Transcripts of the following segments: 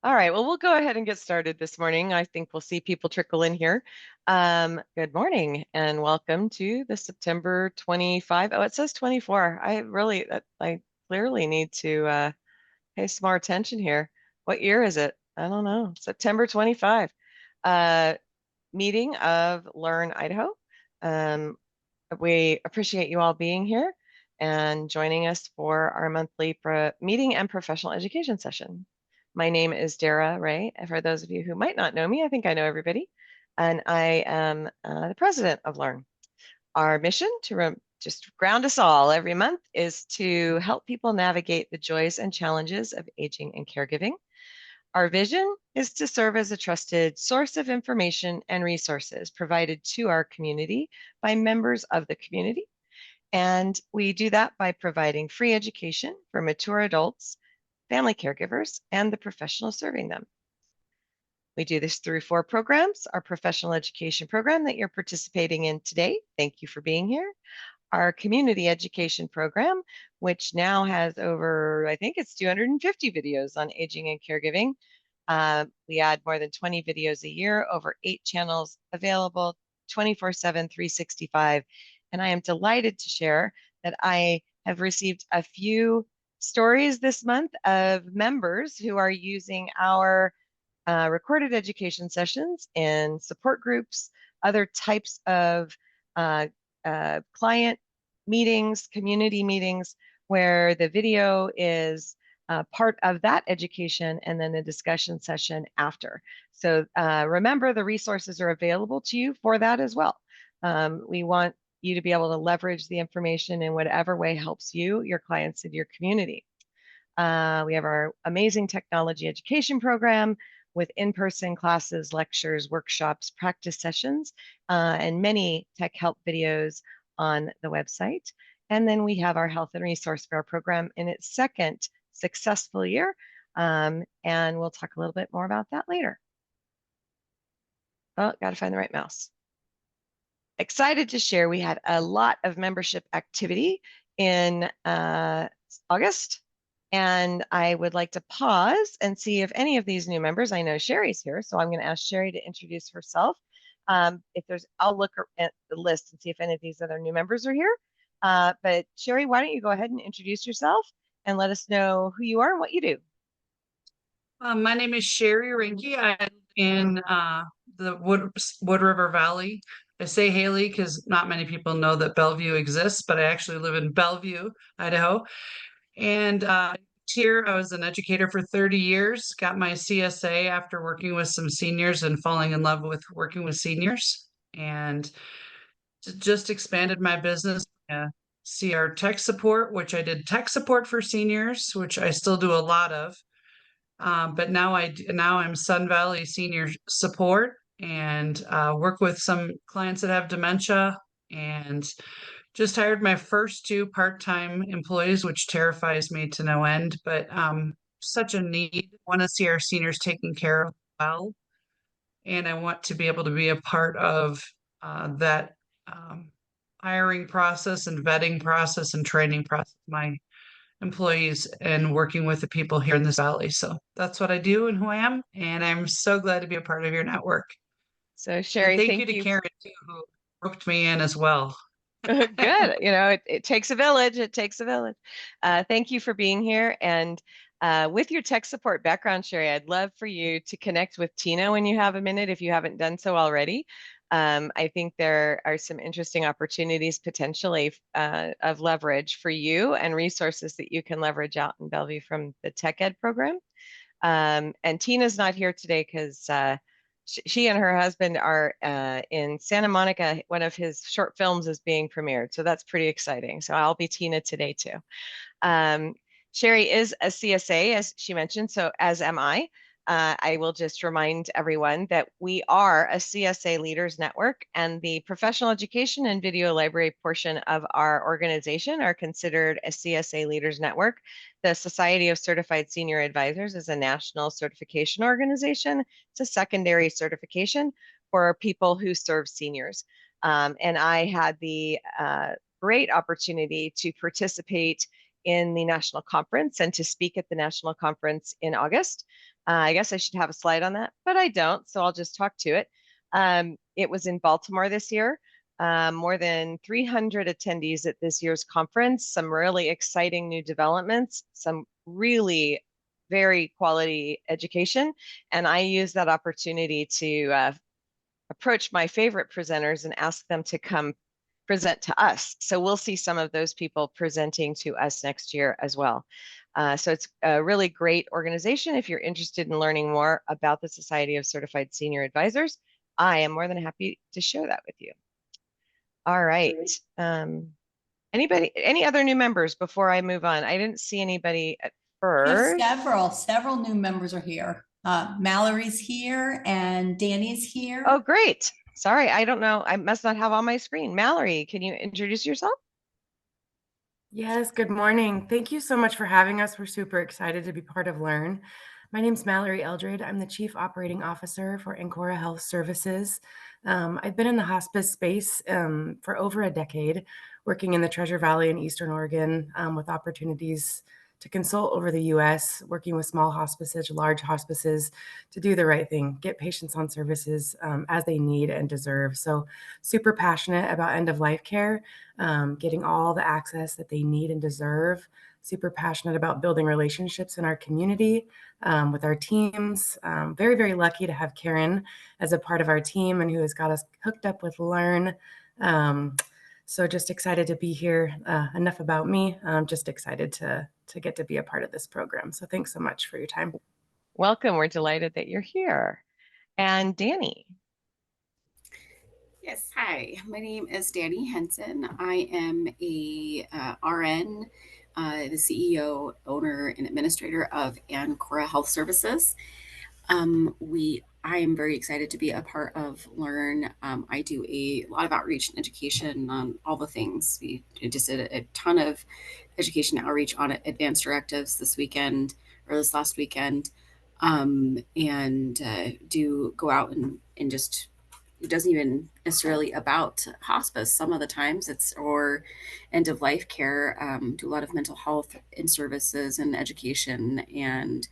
All right, well, we'll go ahead and get started this morning. I think we'll see people trickle in here. Good morning and welcome to the September 25. Oh, it says 24. I clearly need to pay some more attention here. What year is it? I don't know. September 25. Uh, Meeting of Learn Idaho. Um, we appreciate you all being here and joining us for our monthly meeting and professional education session. My name is Dara Ray. For those of you who might not know me, I think I know everybody. And I am the president of Learn. Our mission to just ground us all every month is to help people navigate the joys and challenges of aging and caregiving. Our vision is to serve as a trusted source of information and resources provided to our community by members of the community. And we do that by providing free education for mature adults, family caregivers, and the professionals serving them. We do this through 4 programs. Our professional education program that you're participating in today. Thank you for being here. Our community education program, which now has over, I think it's 250 videos on aging and caregiving. We add more than 20 videos a year, over 8 channels available 24/7, 365. And I am delighted to share that I have received a few stories this month of members who are using our recorded education sessions in support groups, other types of client meetings, community meetings, where the video is part of that education and then a discussion session after. So remember, the resources are available to you for that as well. We want you to be able to leverage the information in whatever way helps you, your clients, and your community. We have our amazing technology education program with in-person classes, lectures, workshops, practice sessions, and many tech help videos on the website. And then we have our Health and Resource Fair program in its second successful year. And we'll talk a little bit more about that later. Oh, got to find the right mouse. Excited to share we had a lot of membership activity in August. And I would like to pause and see if any of these new members, I know Sherry's here, so I'm going to ask Sherry to introduce herself. I'll look at the list and see if any of these other new members are here. But Sherry, why don't you go ahead and introduce yourself and let us know who you are and what you do. My name is Sherry Rinke. I live in the Wood River Valley. I say Haley because not many people know that Bellevue exists, but I actually live in Bellevue, Idaho. And here I was an educator for 30 years, got my CSA after working with some seniors and falling in love with working with seniors, and just expanded my business. CR tech support, which I did tech support for seniors, which I still do a lot of. But now I'm Sun Valley Senior Support and work with some clients that have dementia, and just hired my first 2 part-time employees, which terrifies me to no end. But such a need. Want to see our seniors taken care of well, and I want to be able to be a part of that hiring process and vetting process and training process. My employees and working with the people here in this valley. So that's what I do and who I am. And I'm so glad to be a part of your network. So Sherry, And thank you thank to you. Karen too, who roped me in as well. Good. It takes a village. It takes a village. Thank you for being here. And with your tech support background, Sherry, I'd love for you to connect with Tina when you have a minute, if you haven't done so already. I think there are some interesting opportunities potentially of leverage for you and resources that you can leverage out in Bellevue from the tech ed program. And Tina's not here today because she and her husband are in Santa Monica. One of his short films is being premiered, so that's pretty exciting. So I'll be Tina today too. Sherry is a CSA, as she mentioned, so as am I. I will just remind everyone that we are a CSA Leaders Network, and the professional education and video library portion of our organization are considered a CSA Leaders Network. The Society of Certified Senior Advisors is a national certification organization. It's a secondary certification for people who serve seniors. And I had the great opportunity to participate in the national conference and to speak at the national conference in August. I guess I should have a slide on that, but I don't, so I'll just talk to it. It was in Baltimore this year. More than 300 attendees at this year's conference, some really exciting new developments, some really very quality education. And I use that opportunity to approach my favorite presenters and ask them to come present to us. So we'll see some of those people presenting to us next year as well. So it's a really great organization. If you're interested in learning more about the Society of Certified Senior Advisors, I am more than happy to share that with you. All right. Any other new members before I move on? I didn't see anybody at We have first. several new members are here. Mallory's here and Danny's here. Oh, great. Sorry, I don't know. I must not have on my screen. Mallory, can you introduce yourself? Yes, good morning. Thank you so much for having us. We're super excited to be part of Learn. My name is Mallory Eldred. I'm the Chief Operating Officer for Ancora Health Services. I've been in the hospice space for over a decade, working in the Treasure Valley in Eastern Oregon with opportunities to consult over the US, working with small hospices, large hospices to do the right thing, get patients on services as they need and deserve. So super passionate about end-of-life care, getting all the access that they need and deserve. Super passionate about building relationships in our community with our teams. Very, very lucky to have Karen as a part of our team and who has got us hooked up with Learn. So just excited to be here. Enough about me. I'm just excited to get to be a part of this program. So thanks so much for your time. Welcome. We're delighted that you're here. And Danny. Yes, hi. My name is Danny Henson. I am a RN, the CEO, owner, and administrator of Ancora Health Services. I am very excited to be a part of Learn. I do a lot of outreach and education on all the things. We just did a ton of education outreach on advanced directives this weekend or this last weekend, and do go out and just it doesn't even necessarily about hospice. Some of the times it's or end of life care. Do a lot of mental health in services and education and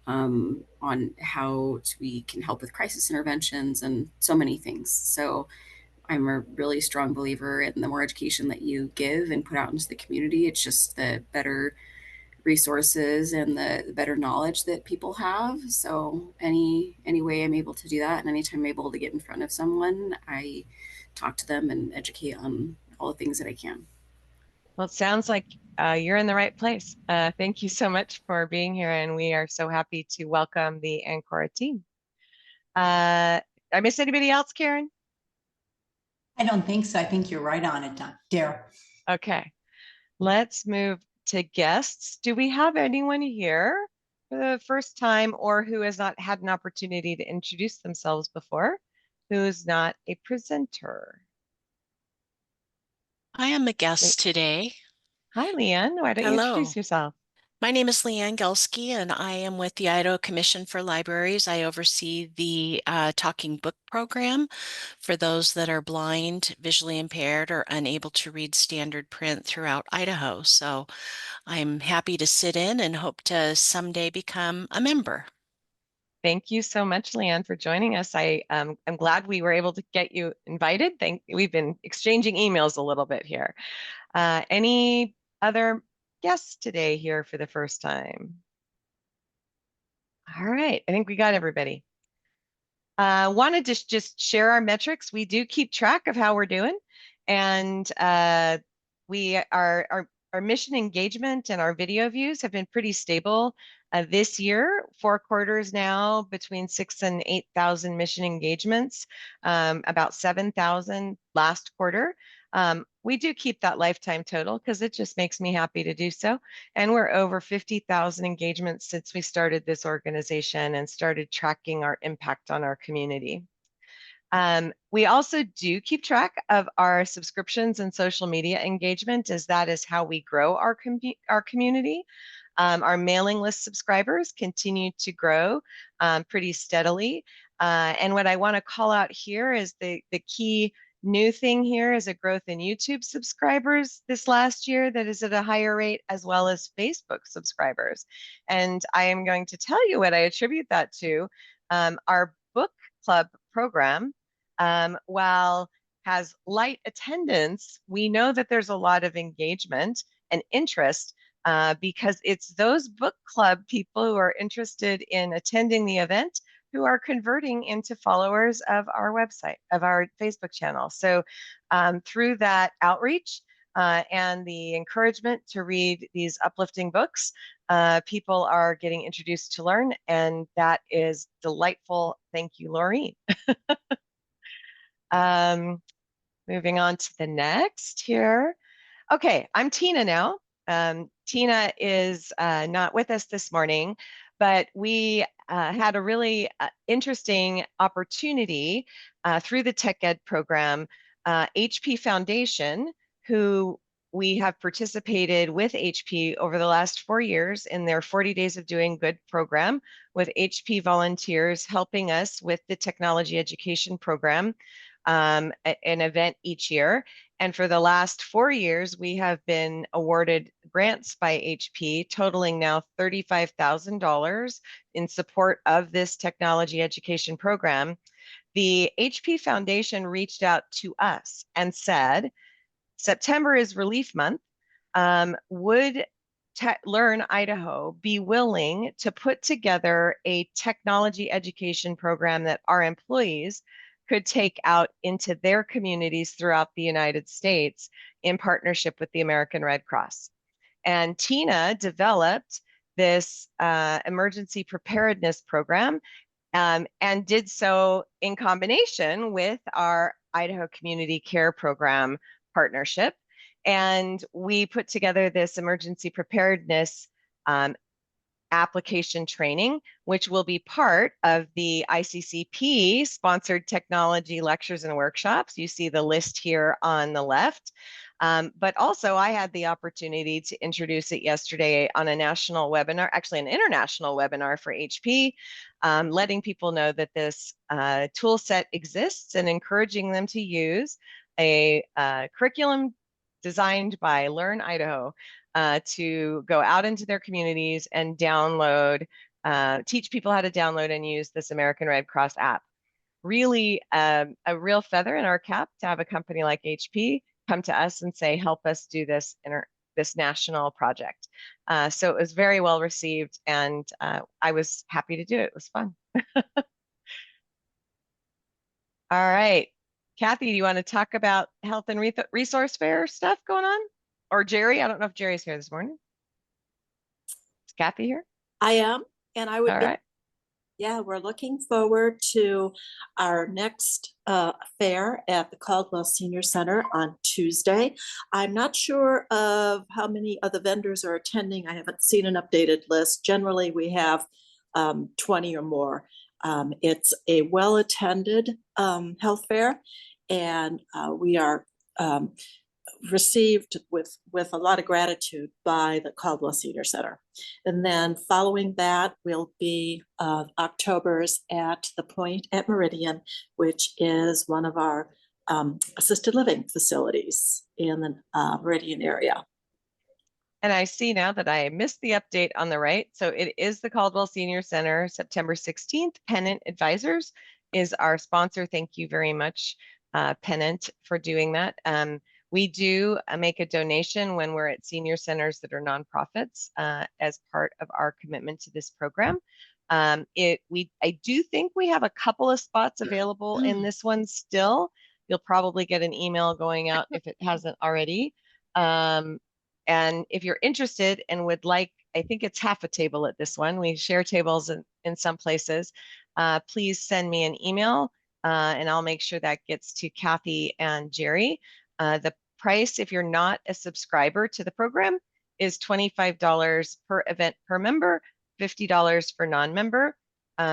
on how we can help with crisis interventions and so many things. So I'm a really strong believer in the more education that you give and put out into the community, it's just the better resources and the better knowledge that people have. So any way I'm able to do that, and anytime I'm able to get in front of someone, I talk to them and educate on all the things that I can. Well, it sounds like you're in the right place. Thank you so much for being here, and we are so happy to welcome the Ancora team. I miss anybody else, Karen? I don't think so. I think you're right on it, Dara. Okay, let's move to guests. Do we have anyone here for the first time or who has not had an opportunity to introduce themselves before, who's not a presenter? I am a guest today. Hi, Leanne. Why don't you Hello. introduce yourself? My name is Leanne Gelsky, and I am with the Idaho Commission for Libraries. I oversee the Talking Book program for those that are blind, visually impaired, or unable to read standard print throughout Idaho. So I'm happy to sit in and hope to someday become a member. Thank you so much, Leanne, for joining us. I'm glad we were able to get you invited. We've been exchanging emails a little bit here. Any other guests today here for the first time? All right, I think we got everybody. Wanted to just share our metrics. We do keep track of how we're doing, and our mission engagement and our video views have been pretty stable this year. 4 quarters now, between 6,000 and 8,000 mission engagements, about 7,000 last quarter. We do keep that lifetime total because it just makes me happy to do so. And we're over 50,000 engagements since we started this organization and started tracking our impact on our community. We also do keep track of our subscriptions and social media engagement, as that is how we grow our community. Our mailing list subscribers continue to grow pretty steadily. And what I want to call out here is the key new thing here is a growth in YouTube subscribers this last year that is at a higher rate, as well as Facebook subscribers. And I am going to tell you what I attribute that to. Our book club program, while has light attendance, we know that there's a lot of engagement and interest because it's those book club people who are interested in attending the event who are converting into followers of our website, of our Facebook channel. So through that outreach and the encouragement to read these uplifting books, people are getting introduced to learn, and that is delightful. Thank you, Laureen. Moving on to the next here. Okay, I'm Tina now. Tina is not with us this morning, but we had a really interesting opportunity through the Tech Ed program. HP Foundation, who we have participated with HP over the last 4 years in their 40 Days of Doing Good program, with HP volunteers helping us with the technology education program, an event each year. And for the last 4 years, we have been awarded grants by HP totaling now $35,000 in support of this technology education program. The HP Foundation reached out to us and said, September is Relief Month. Would Learn Idaho be willing to put together a technology education program that our employees could take out into their communities throughout the United States in partnership with the American Red Cross? And Tina developed this emergency preparedness program and did so in combination with our Idaho Community Care Program partnership. And we put together this emergency preparedness application training, which will be part of the ICCP sponsored technology lectures and workshops. You see the list here on the left. But also I had the opportunity to introduce it yesterday on a national webinar, actually an international webinar for HP, letting people know that this tool set exists and encouraging them to use a curriculum designed by Learn Idaho to go out into their communities and download, teach people how to download and use this American Red Cross app. Really a real feather in our cap to have a company like HP come to us and say, help us do this this national project. So it was very well received, and I was happy to do it. It was fun. All right. Kathy, do you want to talk about health and resource fair stuff going on? Or Jerry? I don't know if Jerry's here this morning. Is Kathy here? I am, and I would. All right. Yeah, we're looking forward to our next fair at the Caldwell Senior Center on Tuesday. I'm not sure of how many of the vendors are attending. I haven't seen an updated list. Generally, we have 20 or more. It's a well-attended health fair, and we are received with a lot of gratitude by the Caldwell Senior Center. And then following that will be October's at the Point at Meridian, which is one of our assisted living facilities in the Meridian area. And I see now that I missed the update on the right. So it is the Caldwell Senior Center, September 16th. Pennant Advisors is our sponsor. Thank you very much, Pennant, for doing that. We do make a donation when we're at senior centers that are nonprofits as part of our commitment to this program. I do think we have a couple of spots available in this one still. You'll probably get an email going out if it hasn't already. And if you're interested and would like, I think it's half a table at this one. We share tables in some places. Please send me an email and I'll make sure that gets to Kathy and Jerry. The price, if you're not a subscriber to the program, is $25 per event per member, $50 for non-member.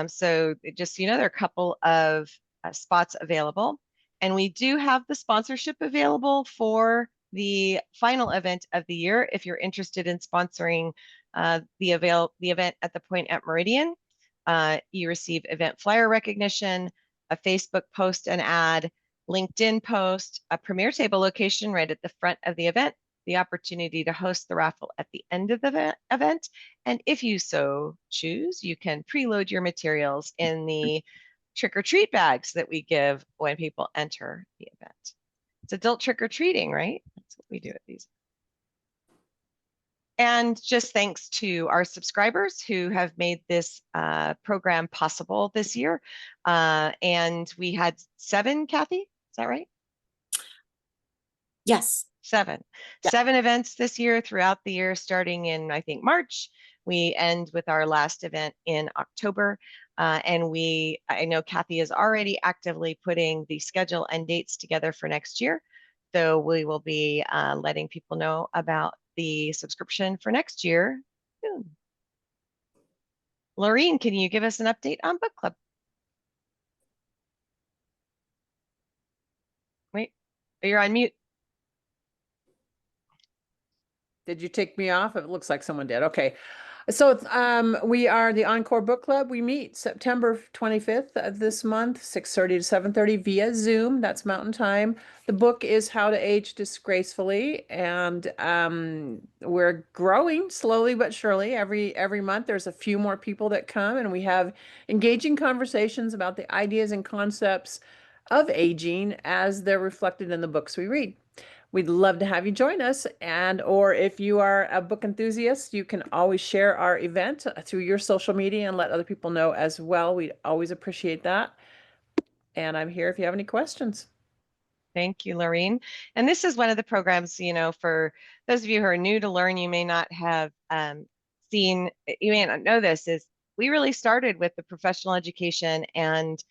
So just, there are a couple of spots available. And we do have the sponsorship available for the final event of the year. If you're interested in sponsoring the event at the Point at Meridian, you receive event flyer recognition, a Facebook post and ad, LinkedIn post, a premier table location right at the front of the event, the opportunity to host the raffle at the end of the event. And if you so choose, you can preload your materials in the trick-or-treat bags that we give when people enter the event. It's adult trick-or-treating, right? That's what we do at these. And just thanks to our subscribers who have made this program possible this year. And we had 7, Kathy, is that right? Yes. 7. Yeah. 7 events this year throughout the year, starting in, I think, March. We end with our last event in October. And I know Kathy is already actively putting the schedule and dates together for next year. So we will be letting people know about the subscription for next year soon. Laureen, can you give us an update on book club? Wait, you're on mute. Did you take me off? It looks like someone did. Okay. So we are the Encore Book Club. We meet September 25th of this month, 6:30 to 7:30 via Zoom. That's Mountain Time. The book is How to Age Disgracefully, and we're growing slowly but surely. Every month there's a few more people that come, and we have engaging conversations about the ideas and concepts of aging as they're reflected in the books we read. We'd love to have you join us, or if you are a book enthusiast, you can always share our event through your social media and let other people know as well. We'd always appreciate that. And I'm here if you have any questions. Thank you, Laureen. And this is one of the programs, for those of you who are new to Learn, you may not have you may not know this, is we really started with the professional education and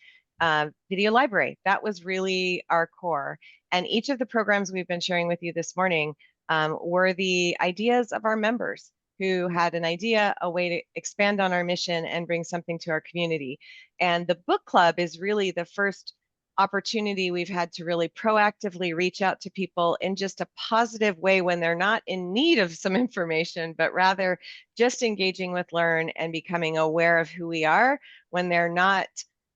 video library. That was really our core. And each of the programs we've been sharing with you this morning were the ideas of our members who had an idea, a way to expand on our mission and bring something to our community. And the book club is really the first opportunity we've had to really proactively reach out to people in just a positive way when they're not in need of some information, but rather just engaging with Learn and becoming aware of who we are when they're not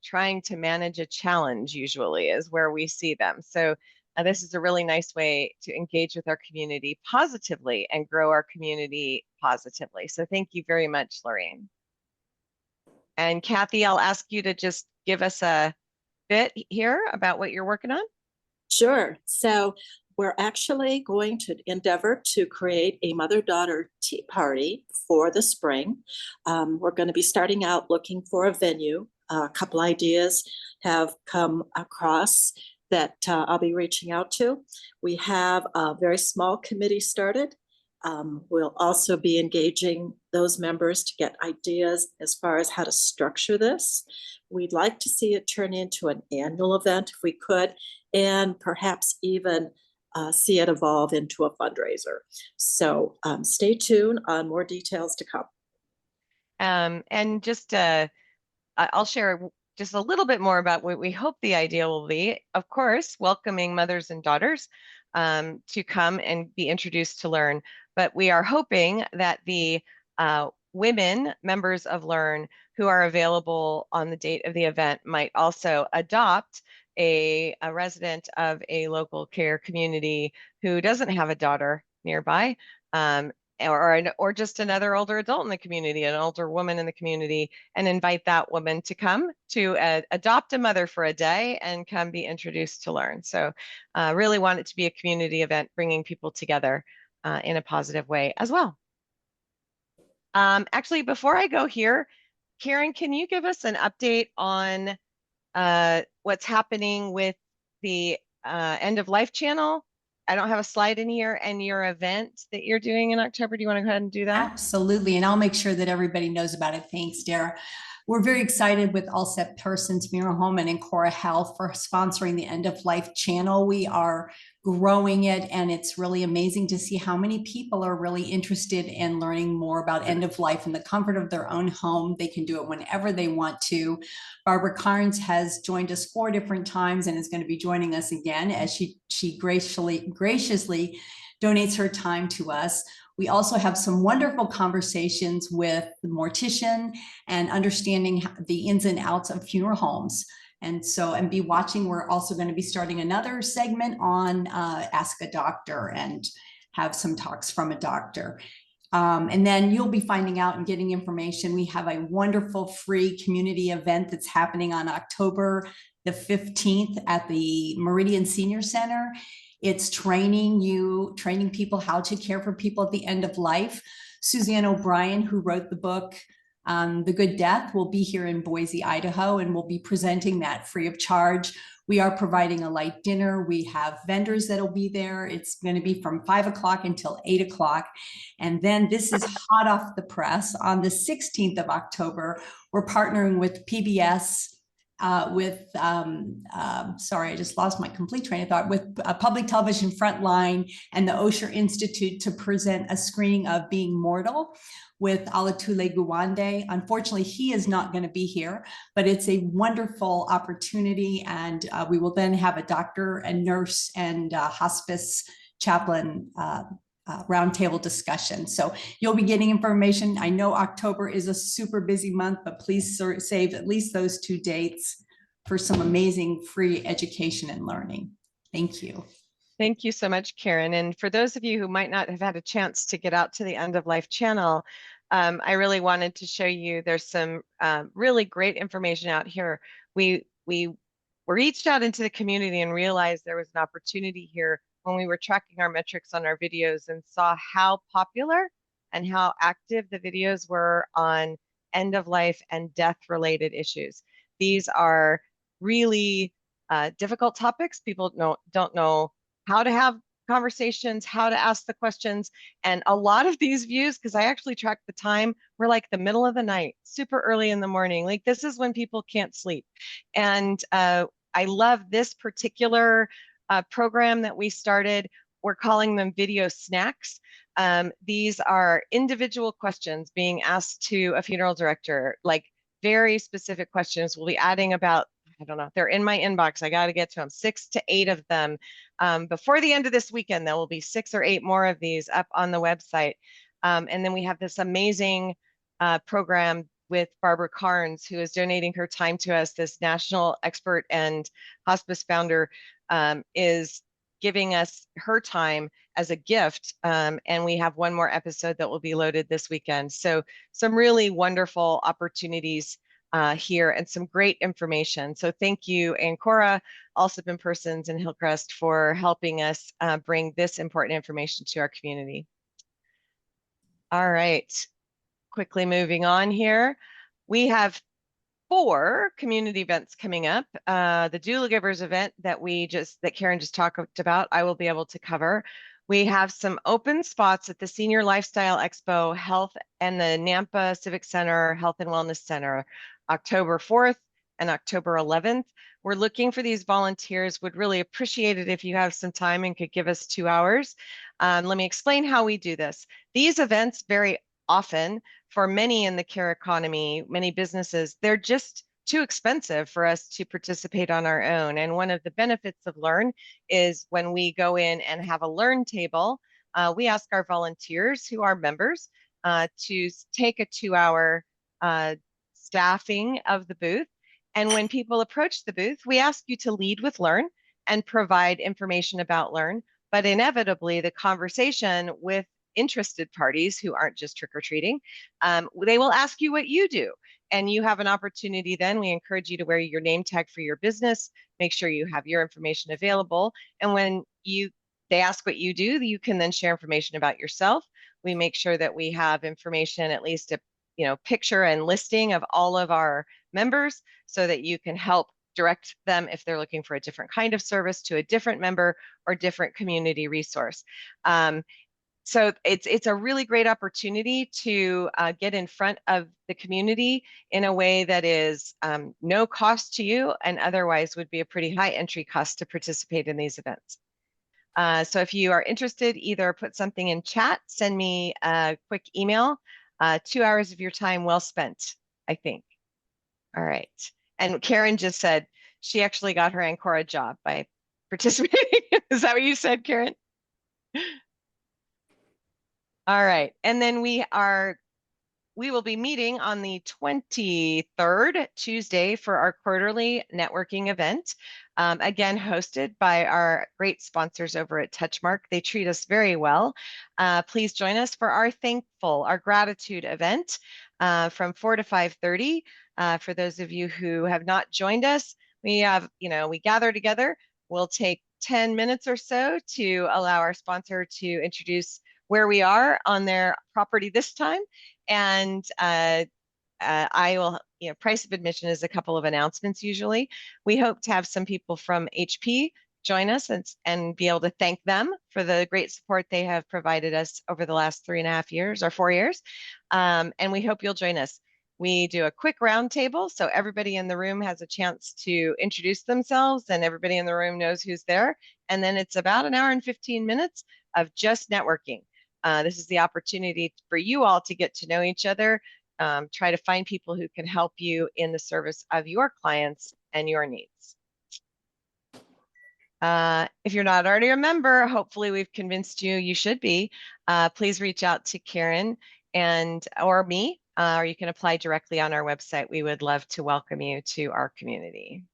trying to manage a challenge, usually is where we see them. So this is a really nice way to engage with our community positively and grow our community positively. So thank you very much, Lorraine. And Kathy, I'll ask you to just give us a bit here about what you're working on. Sure. So we're actually going to endeavor to create a mother-daughter tea party for the spring. We're going to be starting out looking for a venue. A couple ideas have come across that I'll be reaching out to. We have a very small committee started. We'll also be engaging those members to get ideas as far as how to structure this. We'd like to see it turn into an annual event if we could, and perhaps even see it evolve into a fundraiser. So stay tuned on more details to come. And just I'll share just a little bit more about what we hope the idea will be. Of course, welcoming mothers and daughters to come and be introduced to Learn. But we are hoping that the women members of Learn who are available on the date of the event might also adopt a resident of a local care community who doesn't have a daughter nearby, or just another older adult in the community, an older woman in the community, and invite that woman to come to adopt a mother for a day and come be introduced to Learn. So really want it to be a community event, bringing people together in a positive way as well. Actually, before I go here, Karen, can you give us an update on what's happening with the End of Life channel? I don't have a slide in here, and your event that you're doing in October. Do you want to go ahead and do that? Absolutely. And I'll make sure that everybody knows about it. Thanks, Dara. We're very excited with All Set Persons Funeral Home and Encora Health for sponsoring the End of Life channel. We are growing it, and it's really amazing to see how many people are really interested in learning more about end of life in the comfort of their own home. They can do it whenever they want to. Barbara Carnes has joined us 4 different times and is going to be joining us again as she graciously donates her time to us. We also have some wonderful conversations with the mortician and understanding the ins and outs of funeral homes. And so, and be watching. We're also going to be starting another segment on Ask a Doctor and have some talks from a doctor. And then you'll be finding out and getting information. We have a wonderful free community event that's happening on October the 15th at the Meridian Senior Center. It's training people how to care for people at the end of life. Suzanne O'Brien, who wrote the book, The Good Death, will be here in Boise, Idaho, and we'll be presenting that free of charge. We are providing a light dinner. We have vendors that'll be there. It's going to be from 5 o'clock until 8 o'clock. And then this is hot off the press. On the 16th of October, we're partnering with PBS, sorry, I just lost my complete train of thought, with Public Television Frontline and the Osher Institute to present a screening of Being Mortal with Alatule Guwande. Unfortunately, he is not going to be here, but it's a wonderful opportunity. And we will then have a doctor, a nurse, and hospice chaplain roundtable discussion. So you'll be getting information. I know October is a super busy month, but please save at least those 2 dates for some amazing free education and learning. Thank you. Thank you so much, Karen. And for those of you who might not have had a chance to get out to the End of Life channel, I really wanted to show you there's some really great information out here. We reached out into the community and realized there was an opportunity here when we were tracking our metrics on our videos and saw how popular and how active the videos were on end of life and death related issues. These are really difficult topics. People don't know how to have conversations, how to ask the questions. And a lot of these views, because I actually tracked the time, were like the middle of the night, super early in the morning. Like this is when people can't sleep. And I love this particular program that we started. We're calling them video snacks. These are individual questions being asked to a funeral director, like very specific questions. We'll be adding about, I don't know, they're in my inbox. I got to get to them, 6 to 8 of them. Before the end of this weekend, there will be 6 or 8 more of these up on the website. And then we have this amazing program with Barbara Carnes, who is donating her time to us. This national expert and hospice founder is giving us her time as a gift. And we have one more episode that will be loaded this weekend. So some really wonderful opportunities here and some great information. So thank you, Ancora, Allsup in Persons, and Hillcrest for helping us bring this important information to our community. All right, quickly moving on here. We have 4 community events coming up. The Doula Givers event that Karen just talked about, I will be able to cover. We have some open spots at the Senior Lifestyle Expo Health and the Nampa Civic Center Health and Wellness Center, October 4th and October 11th. We're looking for these volunteers. Would really appreciate it if you have some time and could give us 2 hours. Let me explain how we do this. These events very often, for many in the care economy, many businesses, they're just too expensive for us to participate on our own. And one of the benefits of Learn is when we go in and have a Learn table, we ask our volunteers who are members to take a 2-hour staffing of the booth. And when people approach the booth, we ask you to lead with Learn and provide information about Learn. But inevitably, the conversation with interested parties who aren't just trick-or-treating, they will ask you what you do. And you have an opportunity then. We encourage you to wear your name tag for your business, make sure you have your information available. And when they ask what you do, you can then share information about yourself. We make sure that we have information, at least a picture and listing of all of our members, so that you can help direct them if they're looking for a different kind of service to a different member or different community resource. So it's a really great opportunity to get in front of the community in a way that is no cost to you, and otherwise would be a pretty high entry cost to participate in these events. So if you are interested, either put something in chat, send me a quick email. 2 hours of your time well spent, I think. All right. And Karen just said she actually got her Ancora job by participating. Is that what you said, Karen? All right. And then we are we will be meeting on the 23rd, Tuesday, for our quarterly networking event. Again, hosted by our great sponsors over at Touchmark. They treat us very well. Please join us for our gratitude event from 4 to 5:30. For those of you who have not joined us, we gather together. We'll take 10 minutes or so to allow our sponsor to introduce where we are on their property this time. And I will, price of admission is a couple of announcements usually. We hope to have some people from HP join us and be able to thank them for the great support they have provided us over the last 3.5 years or 4 years. And we hope you'll join us. We do a quick roundtable, so everybody in the room has a chance to introduce themselves and everybody in the room knows who's there. And then it's about 1 hour and 15 minutes of just networking. This is the opportunity for you all to get to know each other, try to find people who can help you in the service of your clients and your needs. If you're not already a member, hopefully we've convinced you you should be. Please reach out to Karen or me, or you can apply directly on our website. We would love to welcome you to our community.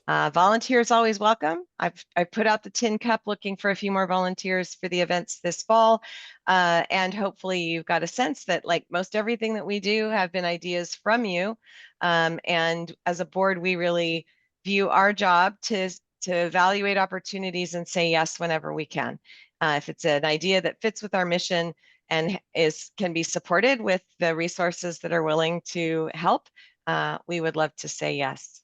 Volunteers always welcome. I've put out the tin cup looking for a few more volunteers for the events this fall. And hopefully you've got a sense that, like most everything that we do, have been ideas from you. And as a board, we really view our job to evaluate opportunities and say yes whenever we can. If it's an idea that fits with our mission and can be supported with the resources that are willing to help, we would love to say yes.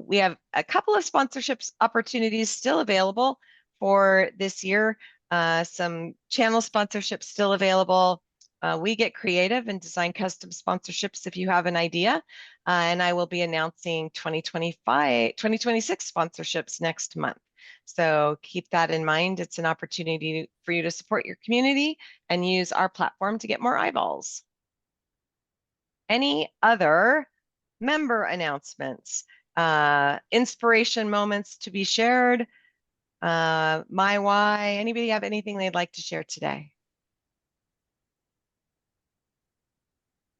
We have a couple of sponsorships opportunities still available for this year. Some channel sponsorships still available. We get creative and design custom sponsorships if you have an idea. And I will be announcing 2026 sponsorships next month. So keep that in mind. It's an opportunity for you to support your community and use our platform to get more eyeballs. Any other member announcements? Inspiration moments to be shared? My why? Anybody have anything they'd like to share today?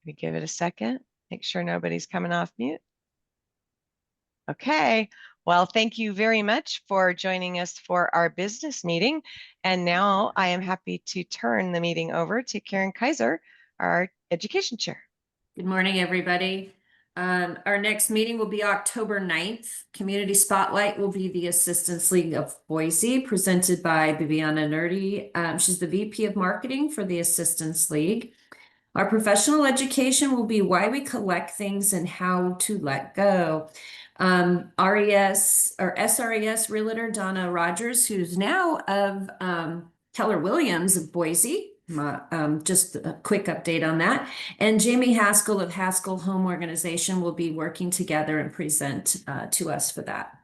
We give it a second. Make sure nobody's coming off mute. Okay. Well, thank you very much for joining us for our business meeting. And now I am happy to turn the meeting over to Karen Kaiser, our education chair. Good morning, everybody. Our next meeting will be October 9th. Community Spotlight will be the Assistance League of Boise, presented by Viviana Nerdy. She's the VP of Marketing for the Assistance League. Our professional education will be why we collect things and how to let go. SRES Realtor Donna Rogers, who's now of Keller Williams of Boise. Just a quick update on that. And Jamie Haskell of Haskell Home Organization will be working together and present to us for that.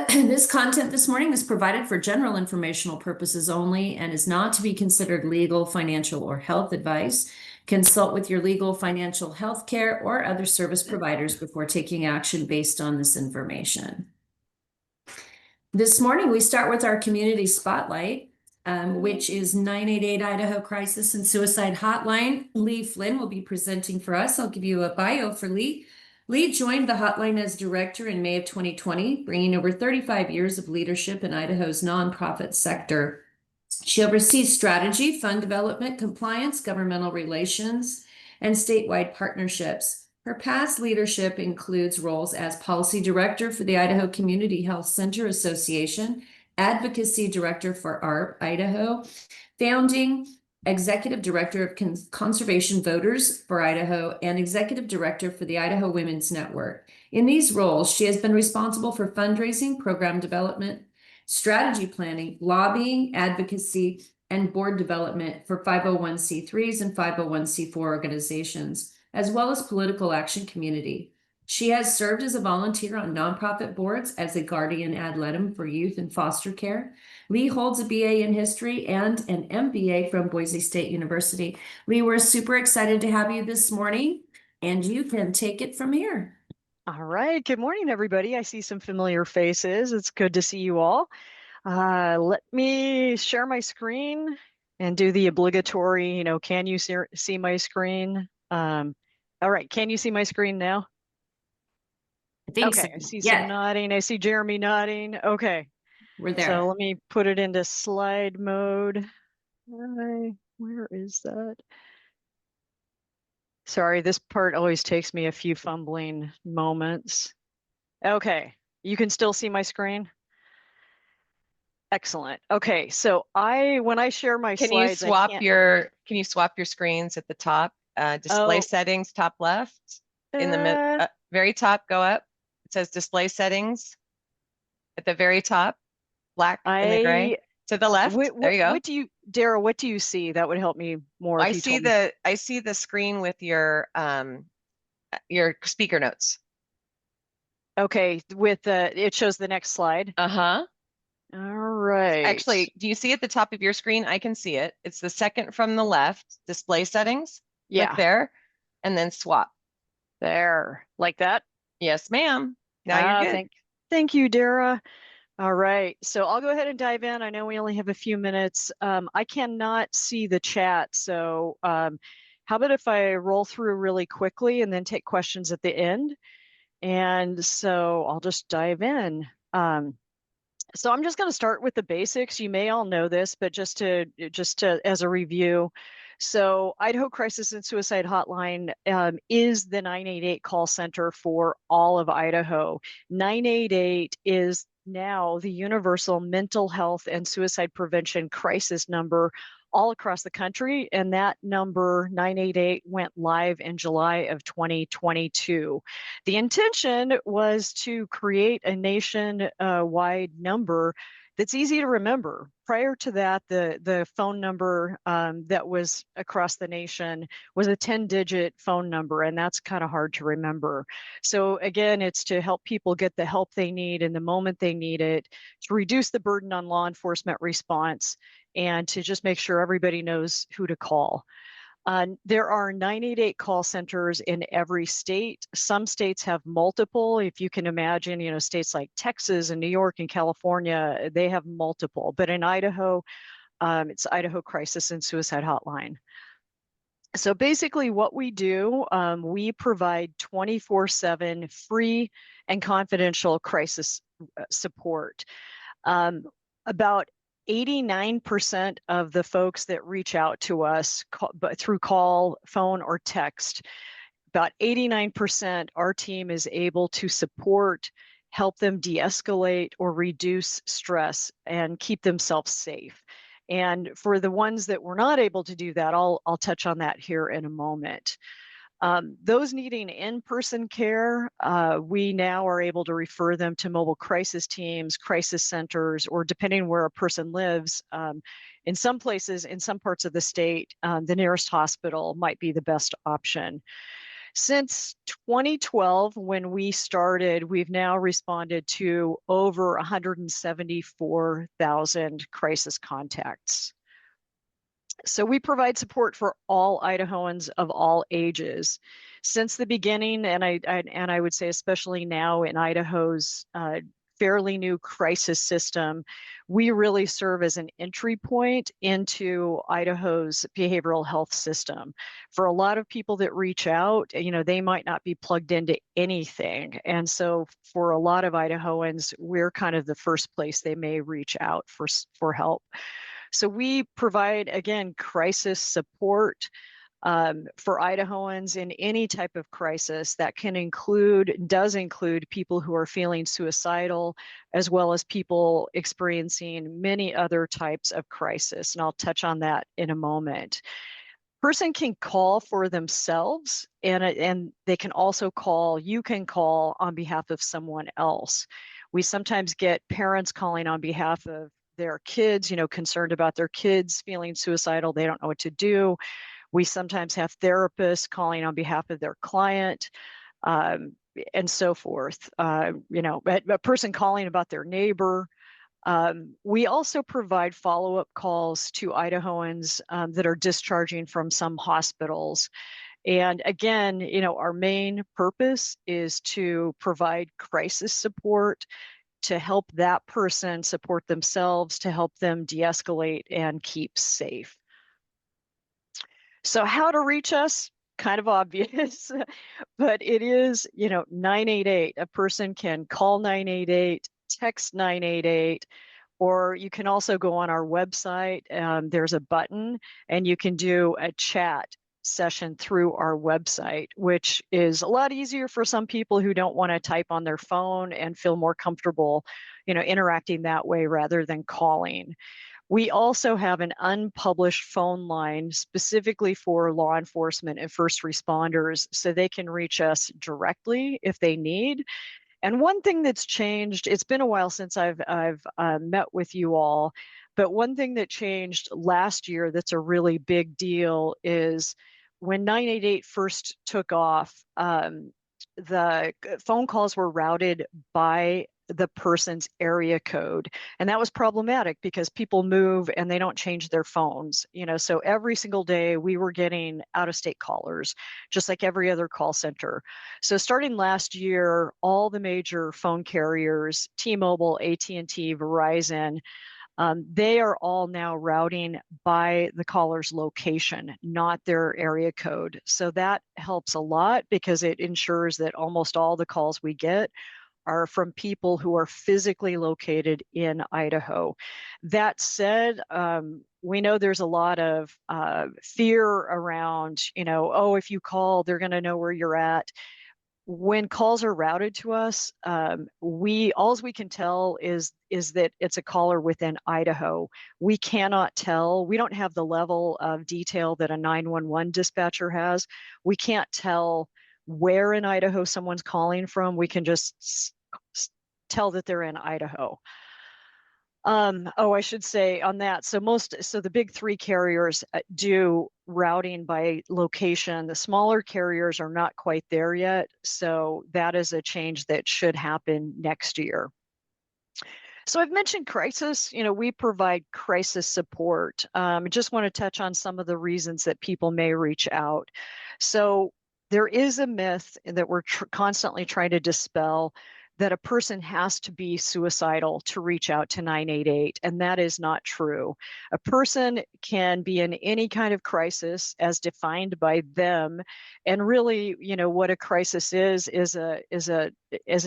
This content this morning is provided for general informational purposes only and is not to be considered legal, financial, or health advice. Consult with your legal, financial, health care, or other service providers before taking action based on this information. This morning, we start with our community spotlight, which is 988 Idaho Crisis and Suicide Hotline. Lee Flinn will be presenting for us. I'll give you a bio for Lee. Lee joined the hotline as director in May of 2020, bringing over 35 years of leadership in Idaho's nonprofit sector. She oversees strategy, fund development, compliance, governmental relations, and statewide partnerships. Her past leadership includes roles as policy director for the Idaho Community Health Center Association, advocacy director for ARP Idaho, founding executive director of Conservation Voters for Idaho, and executive director for the Idaho Women's Network. In these roles, she has been responsible for fundraising, program development, strategy planning, lobbying, advocacy, and board development for 501c3s and 501c4 organizations, as well as political action community. She has served as a volunteer on nonprofit boards as a guardian ad litem for youth and foster care. Lee holds a BA in history and an MBA from Boise State University. Lee, we're super excited to have you this morning, and you can take it from here. All right. Good morning, everybody. I see some familiar faces. It's good to see you all. Let me share my screen. and do the obligatory, can you see my screen? All right, can you see my screen now? I think Okay, so. I see Yeah, some nodding. I see Jeremy nodding. Okay, we're there. so let me put it into slide mode. Where is that? Sorry, this part always takes me a few fumbling moments. Okay, you can still see my screen? Excellent. Okay, so when I share my Can you slides, I swap can't. can you swap your screens at the top? Display Oh, settings, top left, in the mid, very top, go up. It says display settings at the very top, black in the gray. To the left, there you go. What do you, Dara, what do you see? That would help me more if you told me. I see the screen with your speaker notes. Okay, with it shows the next slide. Uh-huh. All right. Actually, do you see at the top of your screen? I can see it. It's the second from the left, display settings. Yeah. Click there and then swap. There, like that? Yes, ma'am. Now you're good. Thank you, Dara. All right, so I'll go ahead and dive in. I know we only have a few minutes. I cannot see the chat, so how about if I roll through really quickly and then take questions at the end? And so I'll just dive in. So I'm just going to start with the basics. You may all know this, but just to as a review. So Idaho Crisis and Suicide Hotline is the 988 call center for all of Idaho. 988 is now the universal mental health and suicide prevention crisis number all across the country. And that number 988 went live in July of 2022. The intention was to create a nation-wide number that's easy to remember. Prior to that, the phone number that was across the nation was a 10-digit phone number, and that's kind of hard to remember. So again, it's to help people get the help they need in the moment they need it, to reduce the burden on law enforcement response, and to just make sure everybody knows who to call. There are 988 call centers in every state. Some states have multiple. If you can imagine, states like Texas and New York and California, they have multiple. But in Idaho, it's Idaho Crisis and Suicide Hotline. So basically what we do, we provide 24/7 free and confidential crisis support. About 89% of the folks that reach out to us through call, phone, or text, about 89% our team is able to support, help them de-escalate or reduce stress and keep themselves safe. And for the ones that we're not able to do that, I'll touch on that here in a moment. Those needing in-person care, we now are able to refer them to mobile crisis teams, crisis centers, or depending where a person lives, in some places, in some parts of the state, the nearest hospital might be the best option. Since 2012, when we started, we've now responded to over 174,000 crisis contacts. So we provide support for all Idahoans of all ages. Since the beginning, and I would say especially now in Idaho's fairly new crisis system, we really serve as an entry point into Idaho's behavioral health system. For a lot of people that reach out, they might not be plugged into anything. And so for a lot of Idahoans, we're kind of the first place they may reach out for help. So we provide, again, crisis support for Idahoans in any type of crisis that does include people who are feeling suicidal, as well as people experiencing many other types of crisis. And I'll touch on that in a moment. Person can call for themselves, and they can also you can call on behalf of someone else. We sometimes get parents calling on behalf of their kids, concerned about their kids feeling suicidal. They don't know what to do. We sometimes have therapists calling on behalf of their client, and so forth. A person calling about their neighbor. We also provide follow-up calls to Idahoans that are discharging from some hospitals. And again, our main purpose is to provide crisis support, to help that person support themselves, to help them de-escalate and keep safe. So how to reach us? Kind of obvious, but it is, 988. A person can call 988, text 988, or you can also go on our website. There's a button and you can do a chat session through our website, which is a lot easier for some people who don't want to type on their phone and feel more comfortable, interacting that way rather than calling. We also have an unpublished phone line specifically for law enforcement and first responders, so they can reach us directly if they need. And one thing that's changed, it's been a while since I've met with you all, but one thing that changed last year that's a really big deal is when 988 first took off, the phone calls were routed by the person's area code. And that was problematic because people move and they don't change their phones, so every single day we were getting out-of-state callers, just like every other call center. So starting last year, all the major phone carriers, T-Mobile, AT&T, Verizon, they are all now routing by the caller's location, not their area code. So that helps a lot because it ensures that almost all the calls we get are from people who are physically located in Idaho. That said, we know there's a lot of fear around, oh, if you call, they're going to know where you're at. When calls are routed to us, all we can tell is that it's a caller within Idaho. We cannot tell. We don't have the level of detail that a 911 dispatcher has. We can't tell where in Idaho someone's calling from. We can just tell that they're in Idaho. I should say on that. So the big three carriers do routing by location. The smaller carriers are not quite there yet. So that is a change that should happen next year. So I've mentioned crisis, we provide crisis support. I just want to touch on some of the reasons that people may reach out. So there is a myth that we're constantly trying to dispel, that a person has to be suicidal to reach out to 988, and that is not true. A person can be in any kind of crisis as defined by them, and really, what a crisis is an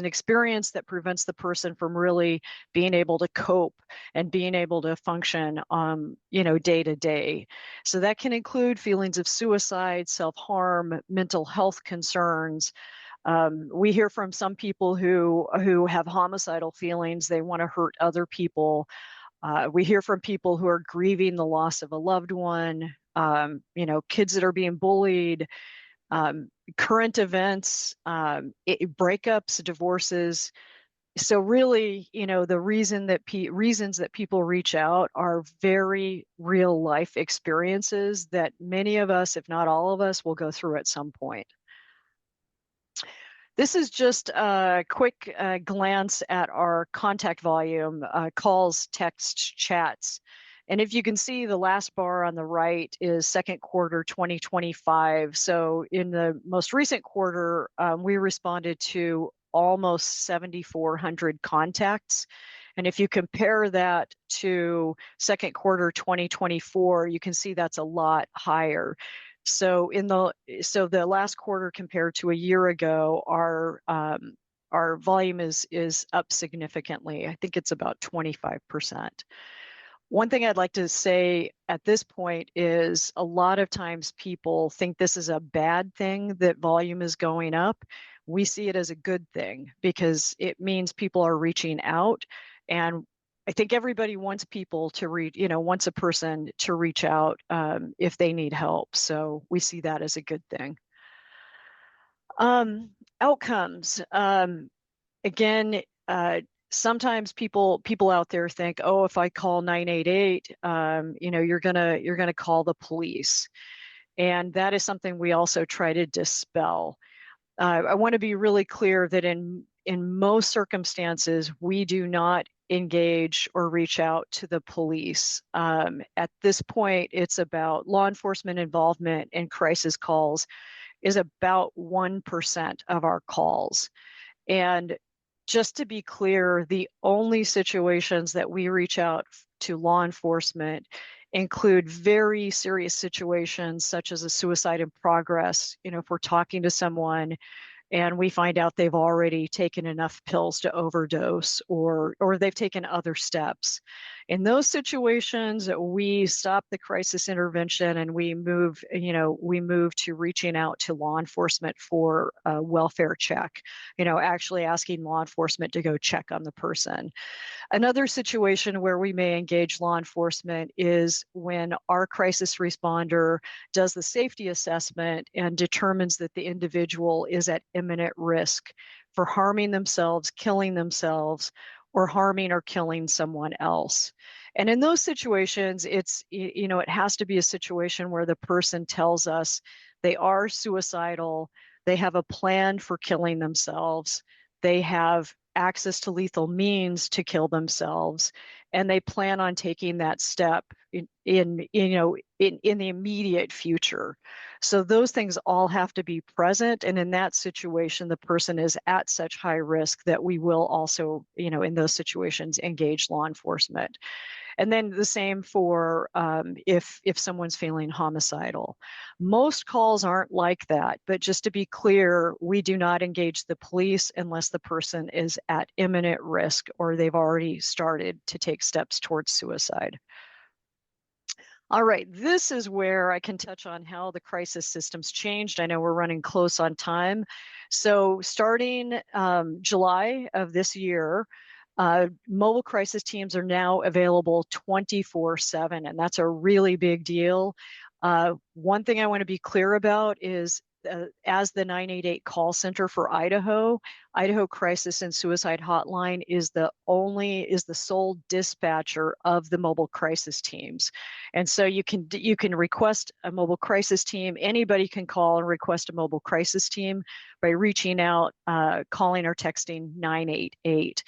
experience that prevents the person from really being able to cope and being able to function, day to day. So that can include feelings of suicide, self-harm, mental health concerns. We hear from some people who have homicidal feelings. They want to hurt other people. We hear from people who are grieving the loss of a loved one, kids that are being bullied, current events, breakups, divorces. So really, the reasons that people reach out are very real life experiences that many of us, if not all of us, will go through at some point. This is just a quick glance at our contact volume, calls, texts, chats. And if you can see, the last bar on the right is second quarter 2025. So in the most recent quarter, we responded to almost 7,400 contacts. And if you compare that to second quarter 2024, you can see that's a lot higher. So the last quarter compared to a year ago, our volume is up significantly. I think it's about 25%. One thing I'd like to say at this point is a lot of times people think this is a bad thing, that volume is going up. We see it as a good thing because it means people are reaching out, and I think everybody wants people to wants a person to reach out if they need help. So we see that as a good thing. Outcomes. Again, sometimes people out there think, oh, if I call 988, you're gonna call the police, and that is something we also try to dispel. I want to be really clear that in most circumstances, we do not engage or reach out to the police. At this point, it's about law enforcement involvement in crisis calls is about 1% of our calls. And just to be clear, the only situations that we reach out to law enforcement include very serious situations such as a suicide in progress. You know, if we're talking to someone and we find out they've already taken enough pills to overdose, or they've taken other steps. In those situations, we stop the crisis intervention and we move to reaching out to law enforcement for a welfare check, actually asking law enforcement to go check on the person. Another situation where we may engage law enforcement is when our crisis responder does the safety assessment and determines that the individual is at imminent risk for harming themselves, killing themselves, or harming or killing someone else. And in those situations, it has to be a situation where the person tells us they are suicidal, they have a plan for killing themselves, they have access to lethal means to kill themselves, and they plan on taking that step in the immediate future. So those things all have to be present, and in that situation the person is at such high risk that we will also, in those situations, engage law enforcement. And then the same for if someone's feeling homicidal. Most calls aren't like that, but just to be clear, we do not engage the police unless the person is at imminent risk or they've already started to take steps towards suicide. All right, this is where I can touch on how the crisis system's changed. I know we're running close on time. So starting July of this year, mobile crisis teams are now available 24/7, and that's a really big deal. One thing I want to be clear about is as the 988 call center for Idaho Crisis and Suicide Hotline is the sole dispatcher of the mobile crisis teams. And so you can request a mobile crisis team. Anybody can call and request a mobile crisis team by reaching out, calling or texting 988.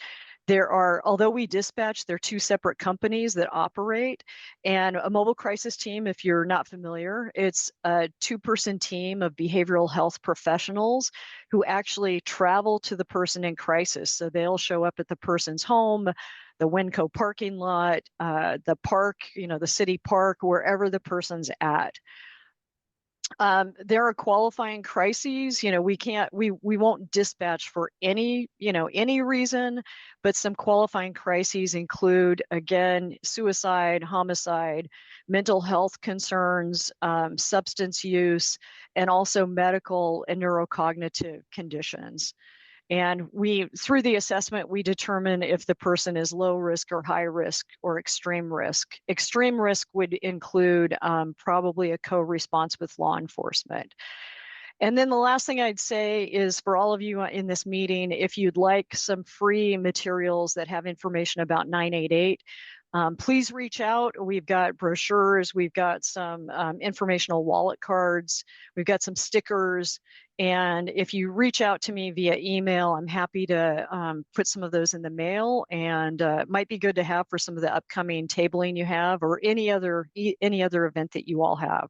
Although we dispatch, there are two separate companies that operate. And a mobile crisis team, if you're not familiar, it's a 2-person team of behavioral health professionals who actually travel to the person in crisis. So they'll show up at the person's home, the Winco parking lot, the park, the city park, wherever the person's at. There are qualifying crises. We won't dispatch for any reason, but some qualifying crises include, again, suicide, homicide, mental health concerns, substance use, and also medical and neurocognitive conditions. And through the assessment, we determine if the person is low risk or high risk or extreme risk. Extreme risk would include probably a co-response with law enforcement. And then the last thing I'd say is for all of you in this meeting, if you'd like some free materials that have information about 988, please reach out. We've got brochures, we've got some informational wallet cards, we've got some stickers. And if you reach out to me via email, I'm happy to put some of those in the mail, and it might be good to have for some of the upcoming tabling you have or any other event that you all have.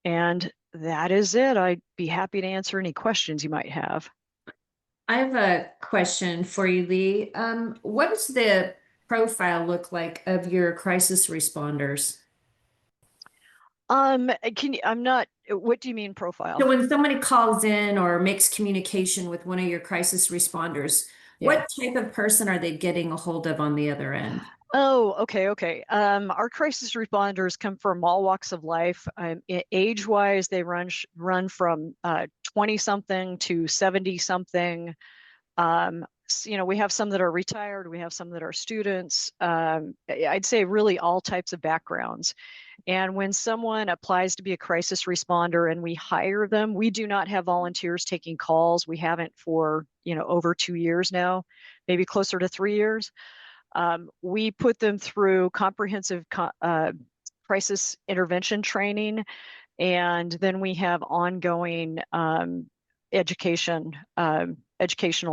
And that is it. I'd be happy to answer any questions you might have. I have a question for you, Lee. What does the profile look like of your crisis responders? What do you mean profile? So when somebody calls in or makes communication with one of your crisis responders, what type of person are they getting a hold of on the other end? Oh, okay. Our crisis responders come from all walks of life. Age-wise, they run from 20-something to 70-something. We have some that are retired, we have some that are students. I'd say really all types of backgrounds. And when someone applies to be a crisis responder and we hire them, we do not have volunteers taking calls. We haven't for, over 2 years now, maybe closer to 3 years. We put them through comprehensive crisis intervention training, and then we have ongoing educational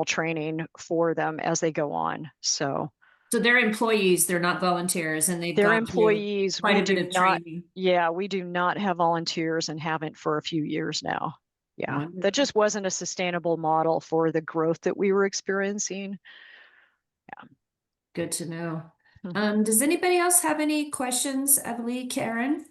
training for them as they go on. So they're employees, they're not volunteers, and they're employees. Quite a bit of training. Yeah, we do not have volunteers and haven't for a few years now. Yeah, wonderful. That just wasn't a sustainable model for the growth that we were experiencing. Yeah. Good to know. Does anybody else have any questions of Lee, Karen?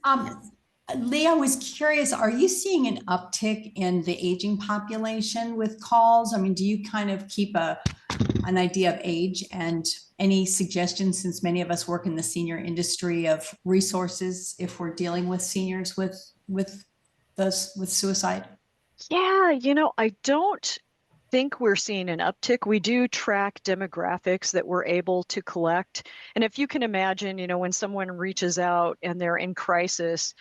Lee, I was curious, are you seeing an uptick in the aging population with calls? I mean, do you kind of keep an idea of age, and any suggestions, since many of us work in the senior industry, of resources if we're dealing with seniors with suicide? Yeah, I don't think we're seeing an uptick. We do track demographics that we're able to collect. And if you can imagine, when someone reaches out and they're in crisis,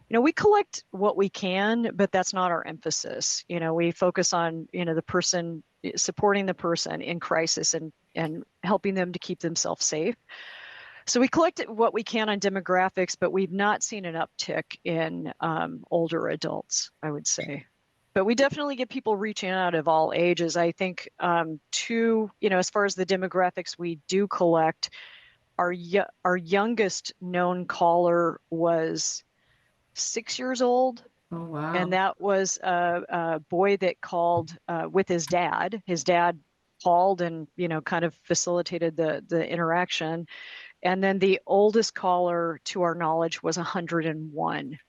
we collect what we can, but that's not our emphasis. We focus on, the person, supporting the person in crisis and helping them to keep themselves safe. So we collect what we can on demographics, but we've not seen an uptick in older adults, I would say. But we definitely get people reaching out of all ages. I think as far as the demographics we do collect, our youngest known caller was 6 years old. Oh, wow. And that was a boy that called with his dad. His dad called and, kind of facilitated the interaction. And then the oldest caller, to our knowledge, was 101.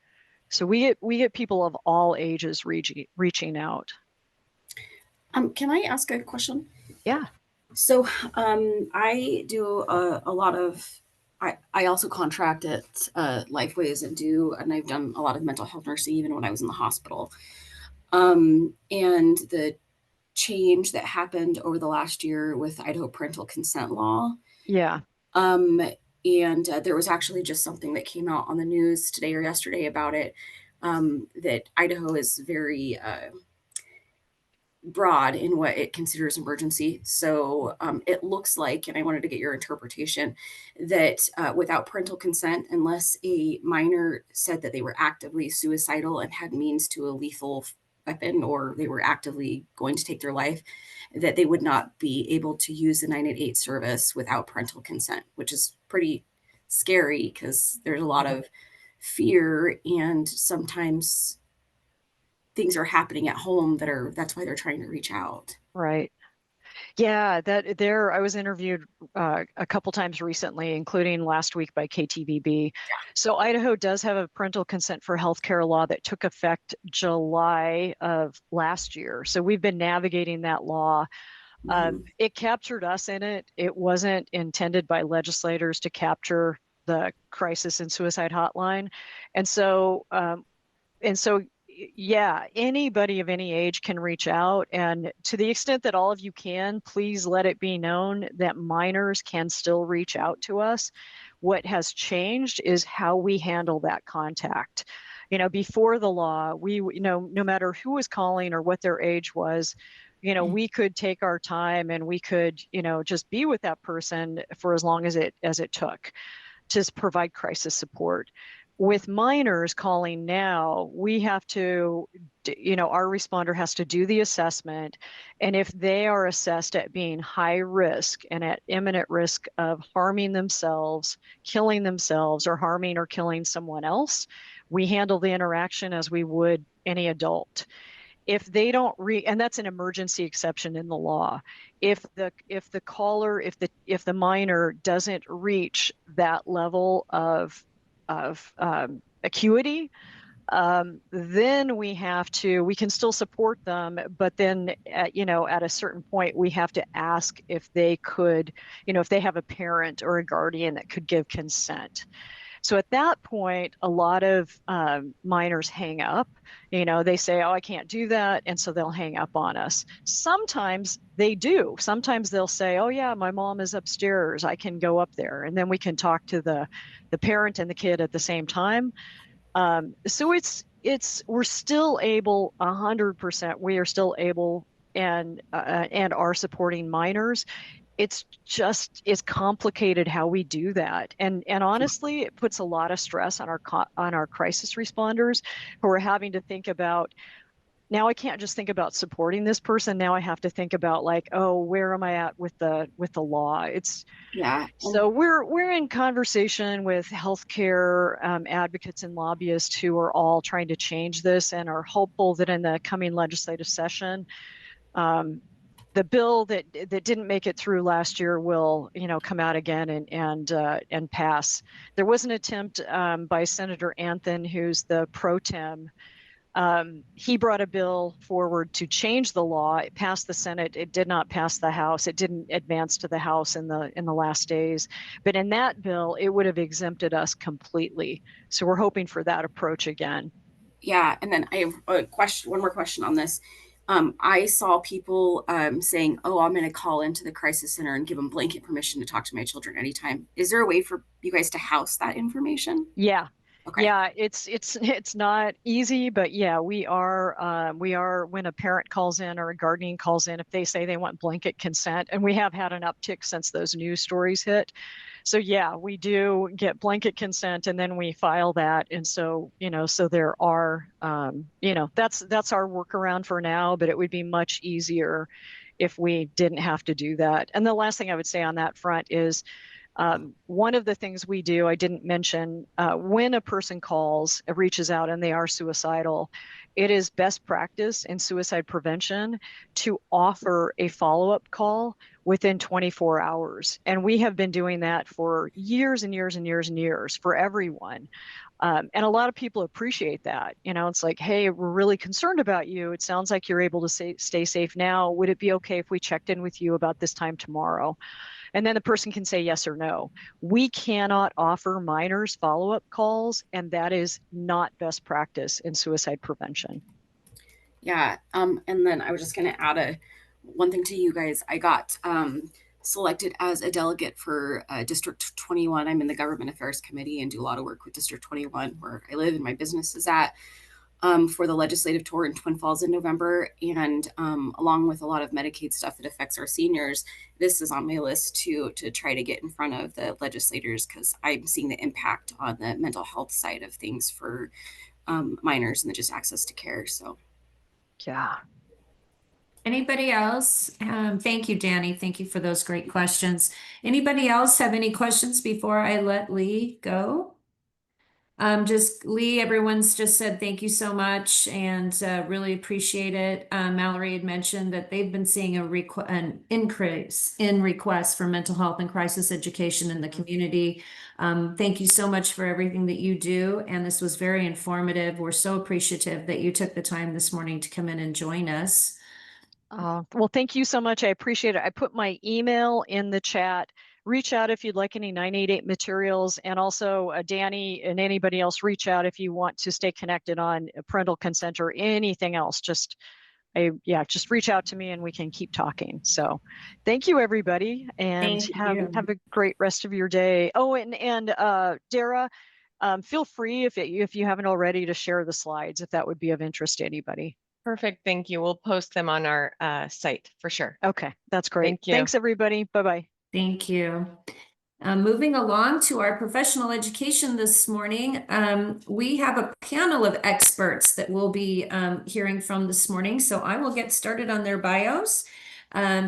So we get people of all ages reaching out. Can I ask a question? Yeah. So I do a lot of, I also contract at Lifeways and I've done a lot of mental health nursing even when I was in the hospital. And the change that happened over the last year with Idaho parental consent law. Yeah. And there was actually just something that came out on the news today or yesterday about it, that Idaho is very broad in what it considers emergency. So it looks like, and I wanted to get your interpretation, that without parental consent, unless a minor said that they were actively suicidal and had means to a lethal weapon, or they were actively going to take their life, that they would not be able to use the 988 service without parental consent, which is pretty scary because there's a lot of fear, and sometimes things are happening at home that's why they're trying to reach out. Right. Yeah, I was interviewed a couple times recently, including last week by KTVB. Yeah. So Idaho does have a parental consent for healthcare law that took effect July of last year. So we've been navigating that law. It captured us in it. It wasn't intended by legislators to capture the crisis and suicide hotline. And so yeah, anybody of any age can reach out. And to the extent that all of you can, please let it be known that minors can still reach out to us. What has changed is how we handle that contact. Before the law, no matter who was calling or what their age was, we could take our time and we could, just be with that person for as long as it took to provide crisis support. With minors calling now, we have to, our responder has to do the assessment. And if they are assessed at being high risk and at imminent risk of harming themselves, killing themselves, or harming or killing someone else, we handle the interaction as we would any adult. If they don't and that's an emergency exception in the law. If the minor doesn't reach that level of acuity, then we can still support them, but then at a certain point we have to ask if they could, if they have a parent or a guardian that could give consent. So at that point, a lot of minors hang up. They say, oh, I can't do that. And so they'll hang up on us. Sometimes they do. Sometimes they'll say, oh, yeah, my mom is upstairs. I can go up there. And then we can talk to the parent and the kid at the same time. So we're still able 100%. We are still able and are supporting minors. It's complicated how we do that. And honestly, it puts a lot of stress on our crisis responders who are having to think about, now I can't just think about supporting this person. Now I have to think about where am I at with the law? So we're in conversation with healthcare advocates and lobbyists who are all trying to change this and are hopeful that in the coming legislative session, the bill that didn't make it through last year will, come out again and pass. There was an attempt by Senator Anthony, who's the pro tem. He brought a bill forward to change the law. It passed the Senate. It did not pass the House. It didn't advance to the House in the last days. But in that bill, it would have exempted us completely. So we're hoping for that approach again. Yeah, and then I have a question, one more question on this. I saw people saying, "Oh, I'm going to call into the crisis center and give them blanket permission to talk to my children anytime." Is there a way for you guys to house that information? Yeah. Okay. Yeah, it's not easy, but yeah, we are when a parent calls in or a guardian calls in, if they say they want blanket consent, and we have had an uptick since those news stories hit. So yeah, we do get blanket consent and then we file that. And so, so there are, that's our workaround for now, but it would be much easier if we didn't have to do that. And the last thing I would say on that front is, one of the things we do, I didn't mention, when a person calls, reaches out and they are suicidal, it is best practice in suicide prevention to offer a follow-up call within 24 hours. And we have been doing that for years and years and years and years for everyone. And a lot of people appreciate that. It's like, hey, we're really concerned about you. It sounds like you're able to stay safe now. Would it be okay if we checked in with you about this time tomorrow? And then the person can say yes or no. We cannot offer minors follow-up calls, and that is not best practice in suicide prevention. Yeah. And then I was just going to add one thing to you guys. I got selected as a delegate for District 21. I'm in the Government Affairs Committee and do a lot of work with District 21, where I live and my business is at. For the legislative tour in Twin Falls in November. And along with a lot of Medicaid stuff that affects our seniors, this is on my list to try to get in front of the legislators, because I'm seeing the impact on the mental health side of things for minors and just access to care. So, yeah. Anybody else? Thank you, Danny. Thank you for those great questions. Anybody else have any questions before I let Lee go? Just Lee, everyone's just said thank you so much and really appreciate it. Mallory had mentioned that they've been seeing an increase in requests for mental health and crisis education in the community. Thank you so much for everything that you do. And this was very informative. We're so appreciative that you took the time this morning to come in and join us. Well, thank you so much. I appreciate it. I put my email in the chat. Reach out if you'd like any 988 materials, and also Danny and anybody else, reach out if you want to stay connected on parental consent or anything else. Just reach out to me and we can keep talking. So thank you, everybody, and have a great rest of your day. Oh, and Dara, feel free if you haven't already to share the slides if that would be of interest to anybody. Perfect. Thank you. We'll post them on our site for sure. Okay, that's great. Thank you. Thanks, everybody. Bye-bye. Thank you. Moving along to our professional education this morning, we have a panel of experts that we'll be hearing from this morning. So I will get started on their bios.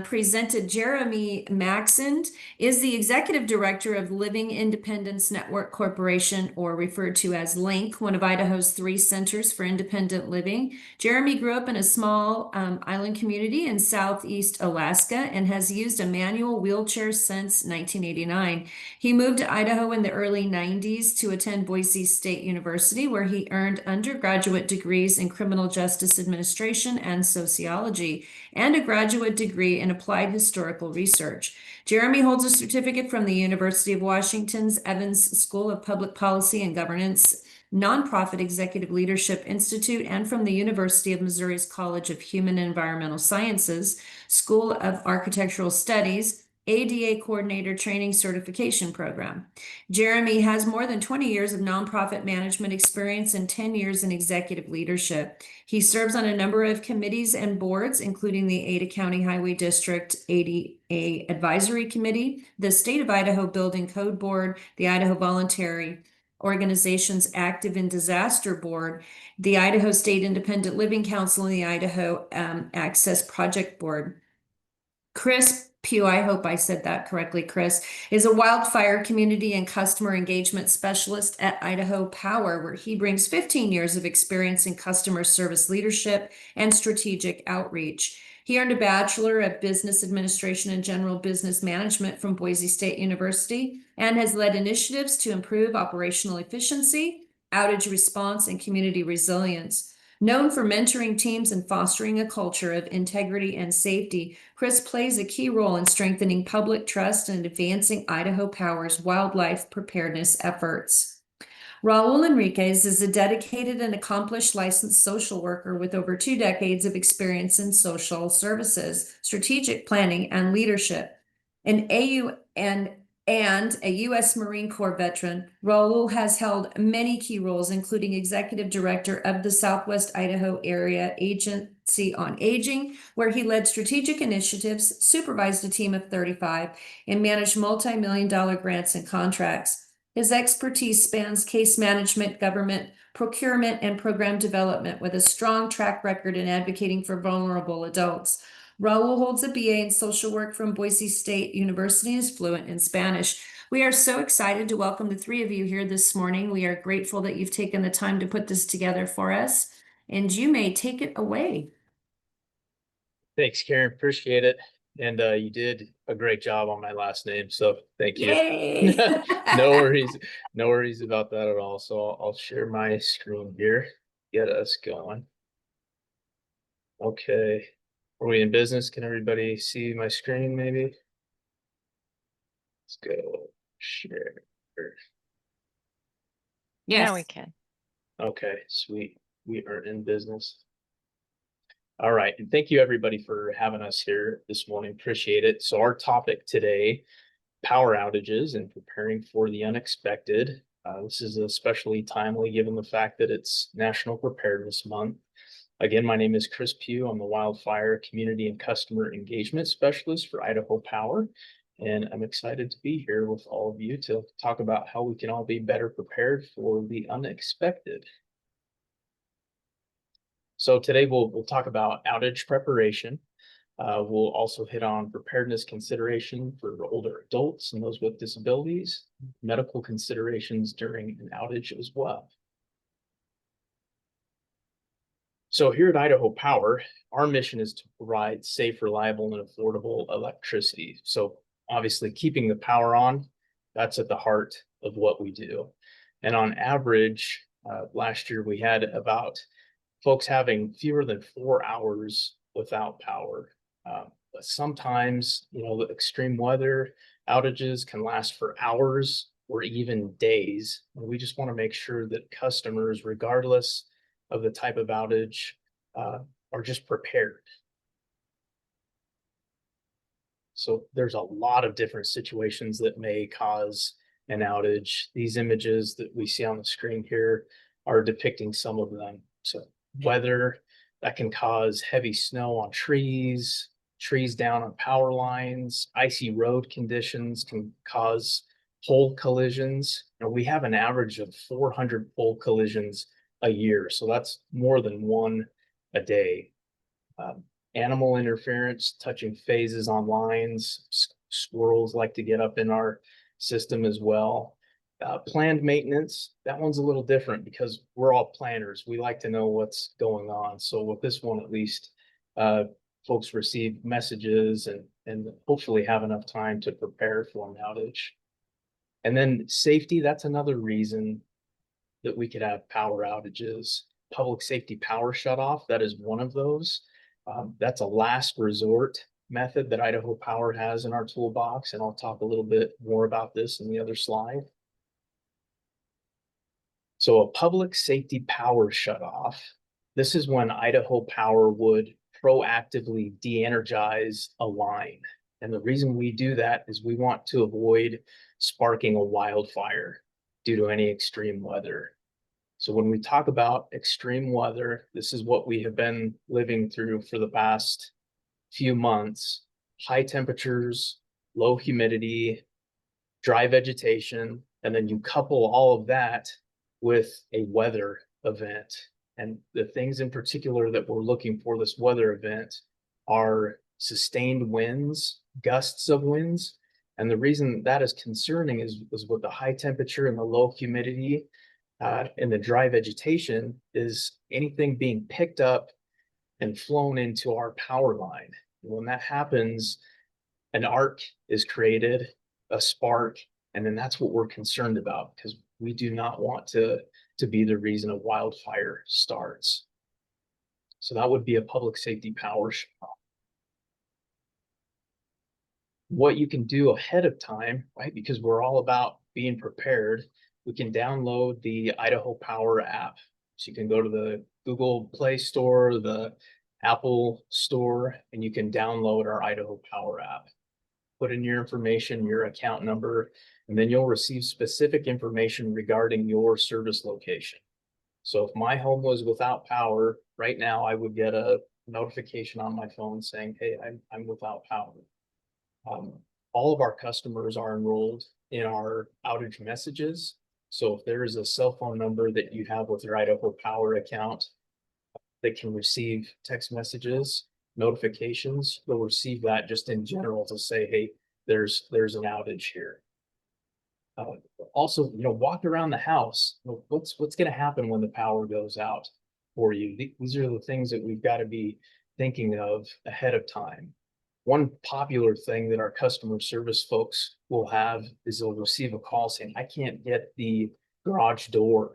Presented Jeremy Maxand is the Executive Director of Living Independence Network Corporation, or referred to as LINC, one of Idaho's 3 centers for independent living. Jeremy grew up in a small island community in Southeast Alaska and has used a manual wheelchair since 1989. He moved to Idaho in the early 90s to attend Boise State University, where he earned undergraduate degrees in criminal justice administration and sociology, and a graduate degree in applied historical research. Jeremy holds a certificate from the University of Washington's Evans School of Public Policy and Governance, Nonprofit Executive Leadership Institute, and from the University of Missouri's College of Human and Environmental Sciences, School of Architectural Studies, ADA Coordinator Training Certification Program. Jeremy has more than 20 years of nonprofit management experience and 10 years in executive leadership. He serves on a number of committees and boards, including the Ada County Highway District ADA Advisory Committee, the State of Idaho Building Code Board, the Idaho Voluntary Organizations Active in Disaster Board, the Idaho State Independent Living Council, and the Idaho Access Project Board. Chris Peugh, I hope I said that correctly, Chris, is a wildfire community and customer engagement specialist at Idaho Power, where he brings 15 years of experience in customer service leadership and strategic outreach. He earned a Bachelor of Business Administration and General Business Management from Boise State University and has led initiatives to improve operational efficiency, outage response, and community resilience. Known for mentoring teams and fostering a culture of integrity and safety, Chris plays a key role in strengthening public trust and advancing Idaho Power's wildlife preparedness efforts. Raul Enriquez is a dedicated and accomplished licensed social worker with over 2 decades of experience in social services, strategic planning, and leadership. An AU and a U.S. Marine Corps veteran, Raul has held many key roles, including Executive Director of the Southwest Idaho Area Agency on Aging, where he led strategic initiatives, supervised a team of 35, and managed multi-million-dollar grants and contracts. His expertise spans case management, government, procurement, and program development with a strong track record in advocating for vulnerable adults. Raul holds a BA in social work from Boise State University and is fluent in Spanish. We are so excited to welcome the 3 of you here this morning. We are grateful that you've taken the time to put this together for us, and you may take it away. Thanks, Karen. Appreciate it. And you did a great job on my last name, so thank you. Yay! No worries. No worries about that at all. So I'll share my screen here, get us going. Okay. Are we in business? Can everybody see my screen maybe? Let's go share. Yes. Now we can. Okay, sweet. We are in business. All right, and thank you everybody for having us here this morning. Appreciate it. So our topic today, power outages and preparing for the unexpected. This is especially timely given the fact that it's National Preparedness Month. Again, my name is Chris Peugh. I'm the Wildfire Community and Customer Engagement Specialist for Idaho Power, and I'm excited to be here with all of you to talk about how we can all be better prepared for the unexpected. So today we'll talk about outage preparation. We'll also hit on preparedness consideration for older adults and those with disabilities, medical considerations during an outage as well. So here at Idaho Power, our mission is to provide safe, reliable, and affordable electricity. So obviously keeping the power on, that's at the heart of what we do. And on average, last year we had about folks having fewer than 4 hours without power. But sometimes, the extreme weather outages can last for hours or even days. And we just want to make sure that customers, regardless of the type of outage, are just prepared. So there's a lot of different situations that may cause an outage. These images that we see on the screen here are depicting some of them. So weather that can cause heavy snow on trees down on power lines, icy road conditions can cause pole collisions. We have an average of 400 pole collisions a year, so that's more than one a day. Animal interference, touching phases on lines. Squirrels like to get up in our system as well. Planned maintenance, that one's a little different because we're all planners. We like to know what's going on. So with this one, at least, folks receive messages and hopefully have enough time to prepare for an outage. And then safety, that's another reason that we could have power outages. Public safety power shutoff, that is one of those. That's a last resort method that Idaho Power has in our toolbox, and I'll talk a little bit more about this in the other slide. So a public safety power shutoff, this is when Idaho Power would proactively de-energize a line. And the reason we do that is we want to avoid sparking a wildfire due to any extreme weather. So when we talk about extreme weather, this is what we have been living through for the past few months. High temperatures, low humidity, dry vegetation, and then you couple all of that with a weather event. And the things in particular that we're looking for this weather event are sustained winds, gusts of winds. And the reason that is concerning is with the high temperature and the low humidity and the dry vegetation is anything being picked up and flown into our power line. When that happens, an arc is created, a spark, and then that's what we're concerned about, because we do not want to be the reason a wildfire starts. So that would be a public safety power shut. What you can do ahead of time, right? Because we're all about being prepared. We can download the Idaho Power app. So you can go to the Google Play Store, the Apple Store, and you can download our Idaho Power app. Put in your information, your account number, and then you'll receive specific information regarding your service location. So if my home was without power right now, I would get a notification on my phone saying, hey, I'm without power. All of our customers are enrolled in our outage messages. So if there is a cell phone number that you have with your Idaho Power account, they can receive text messages, notifications. They'll receive that just in general to say, hey, there's an outage here. Also, walk around the house. What's going to happen when the power goes out for you? These are the things that we've got to be thinking of ahead of time. One popular thing that our customer service folks will have is they'll receive a call saying, I can't get the garage door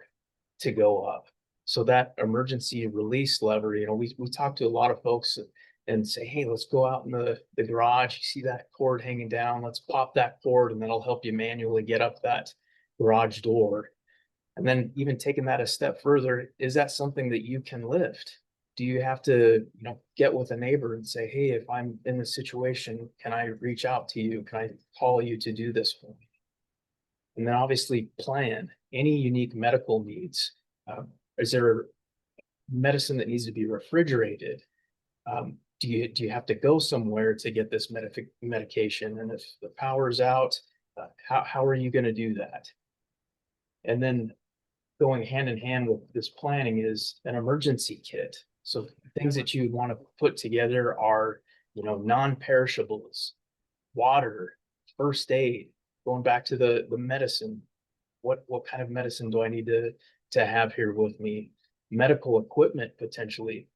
to go up. So that emergency release lever, we talk to a lot of folks and say, hey, let's go out in the garage. You see that cord hanging down? Let's pop that cord and that'll help you manually get up that garage door. And then even taking that a step further, is that something that you can lift? Do you have to, get with a neighbor and say, hey, if I'm in this situation, can I reach out to you? Can I call you to do this for me? And then obviously plan any unique medical needs. Is there medicine that needs to be refrigerated? Do you have to go somewhere to get this medication? And if the power is out, how are you going to do that? And then going hand in hand with this planning is an emergency kit. So things that you want to put together are, non-perishables, water, first aid, going back to the medicine. What kind of medicine do I need to have here with me? Medical equipment, potentially,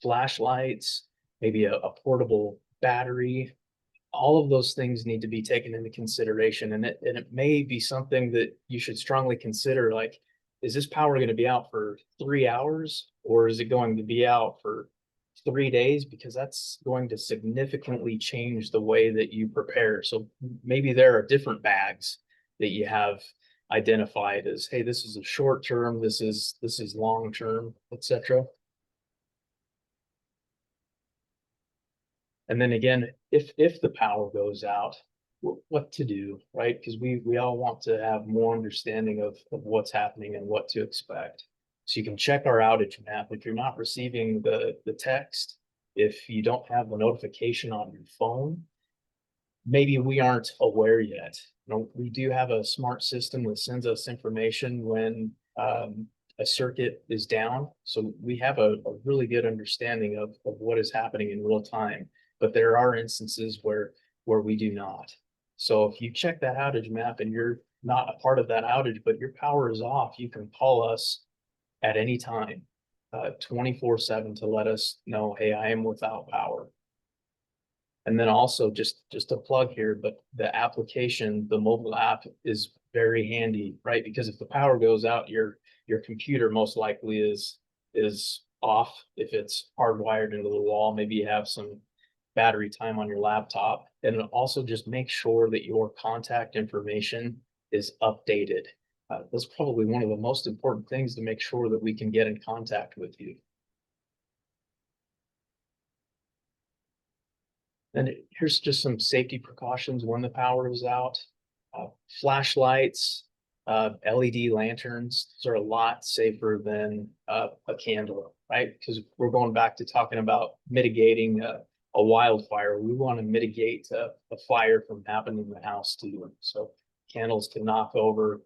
flashlights, maybe a portable battery. All of those things need to be taken into consideration. And it may be something that you should strongly consider, like, is this power going to be out for 3 hours, or is it going to be out for 3 days? Because that's going to significantly change the way that you prepare. So maybe there are different bags that you have identified as, hey, this is a short term, this is long term, etc. And then again, if the power goes out, what to do, right? Because we all want to have more understanding of what's happening and what to expect. So you can check our outage map. If you're not receiving the text, if you don't have the notification on your phone, maybe we aren't aware yet. We do have a smart system that sends us information when a circuit is down. So we have a really good understanding of what is happening in real time. But there are instances where we do not. So if you check that outage map and you're not a part of that outage, but your power is off, you can call us at any time, 24/7, to let us know, hey, I am without power. And then also just a plug here, but the application, the mobile app, is very handy, right? Because if the power goes out, your computer most likely is off. If it's hardwired into the wall, maybe you have some battery time on your laptop. And also just make sure that your contact information is updated. That's probably one of the most important things, to make sure that we can get in contact with you. And here's just some safety precautions when the power is out. Flashlights, LED lanterns, those are a lot safer than a candle, right? Because we're going back to talking about mitigating a wildfire. We want to mitigate a fire from happening in the house too. So candles can knock over,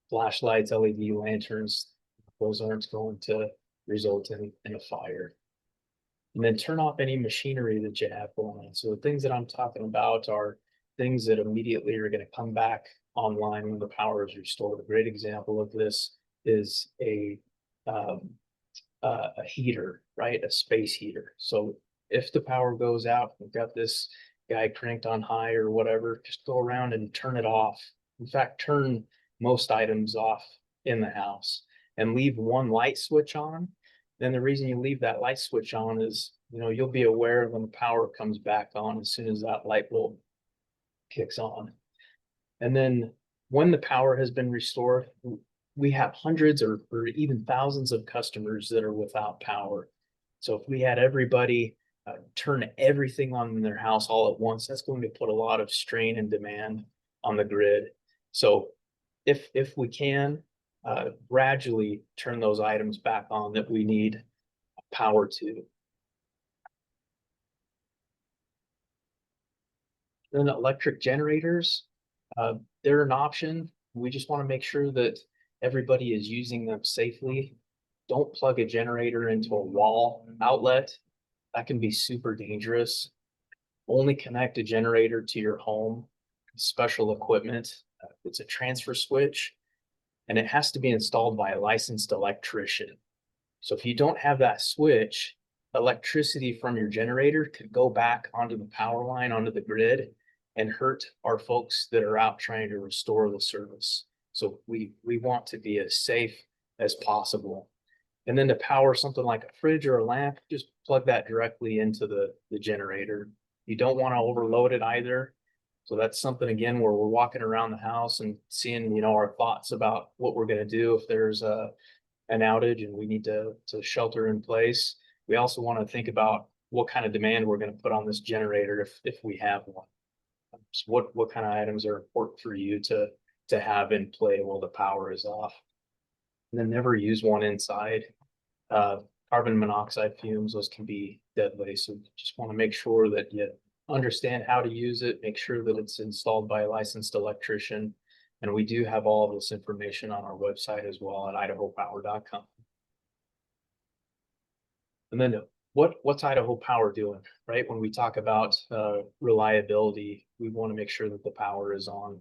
flashlights, LED lanterns, those aren't going to result in a fire. And then turn off any machinery that you have going on. So the things that I'm talking about are things that immediately are going to come back online when the power is restored. A great example of this is a a heater, right? A space heater. So if the power goes out, we've got this guy cranked on high or whatever, just go around and turn it off. In fact, turn most items off in the house and leave one light switch on. Then the reason you leave that light switch on is, you'll be aware when the power comes back on as soon as that light bulb kicks on. And then when the power has been restored, we have hundreds or even thousands of customers that are without power. So if we had everybody turn everything on in their house all at once, that's going to put a lot of strain and demand on the grid. So if we can gradually turn those items back on that we need power to. Then electric generators, they're an option. We just want to make sure that everybody is using them safely. Don't plug a generator into a wall outlet. That can be super dangerous. Only connect a generator to your home, special equipment. It's a transfer switch, and it has to be installed by a licensed electrician. So if you don't have that switch, electricity from your generator could go back onto the power line, onto the grid, and hurt our folks that are out trying to restore the service. So we want to be as safe as possible. And then to power something like a fridge or a lamp, just plug that directly into the generator. You don't want to overload it either. So that's something, again, where we're walking around the house and seeing, our thoughts about what we're going to do if there's an outage and we need to shelter in place. We also want to think about what kind of demand we're going to put on this generator if we have one. So what kind of items are important for you to have in play while the power is off? And then never use one inside. Carbon monoxide fumes, those can be deadly. So just want to make sure that you understand how to use it, make sure that it's installed by a licensed electrician. And we do have all of this information on our website as well at idahopower.com. And then what's Idaho Power doing, right? When we talk about reliability, we want to make sure that the power is on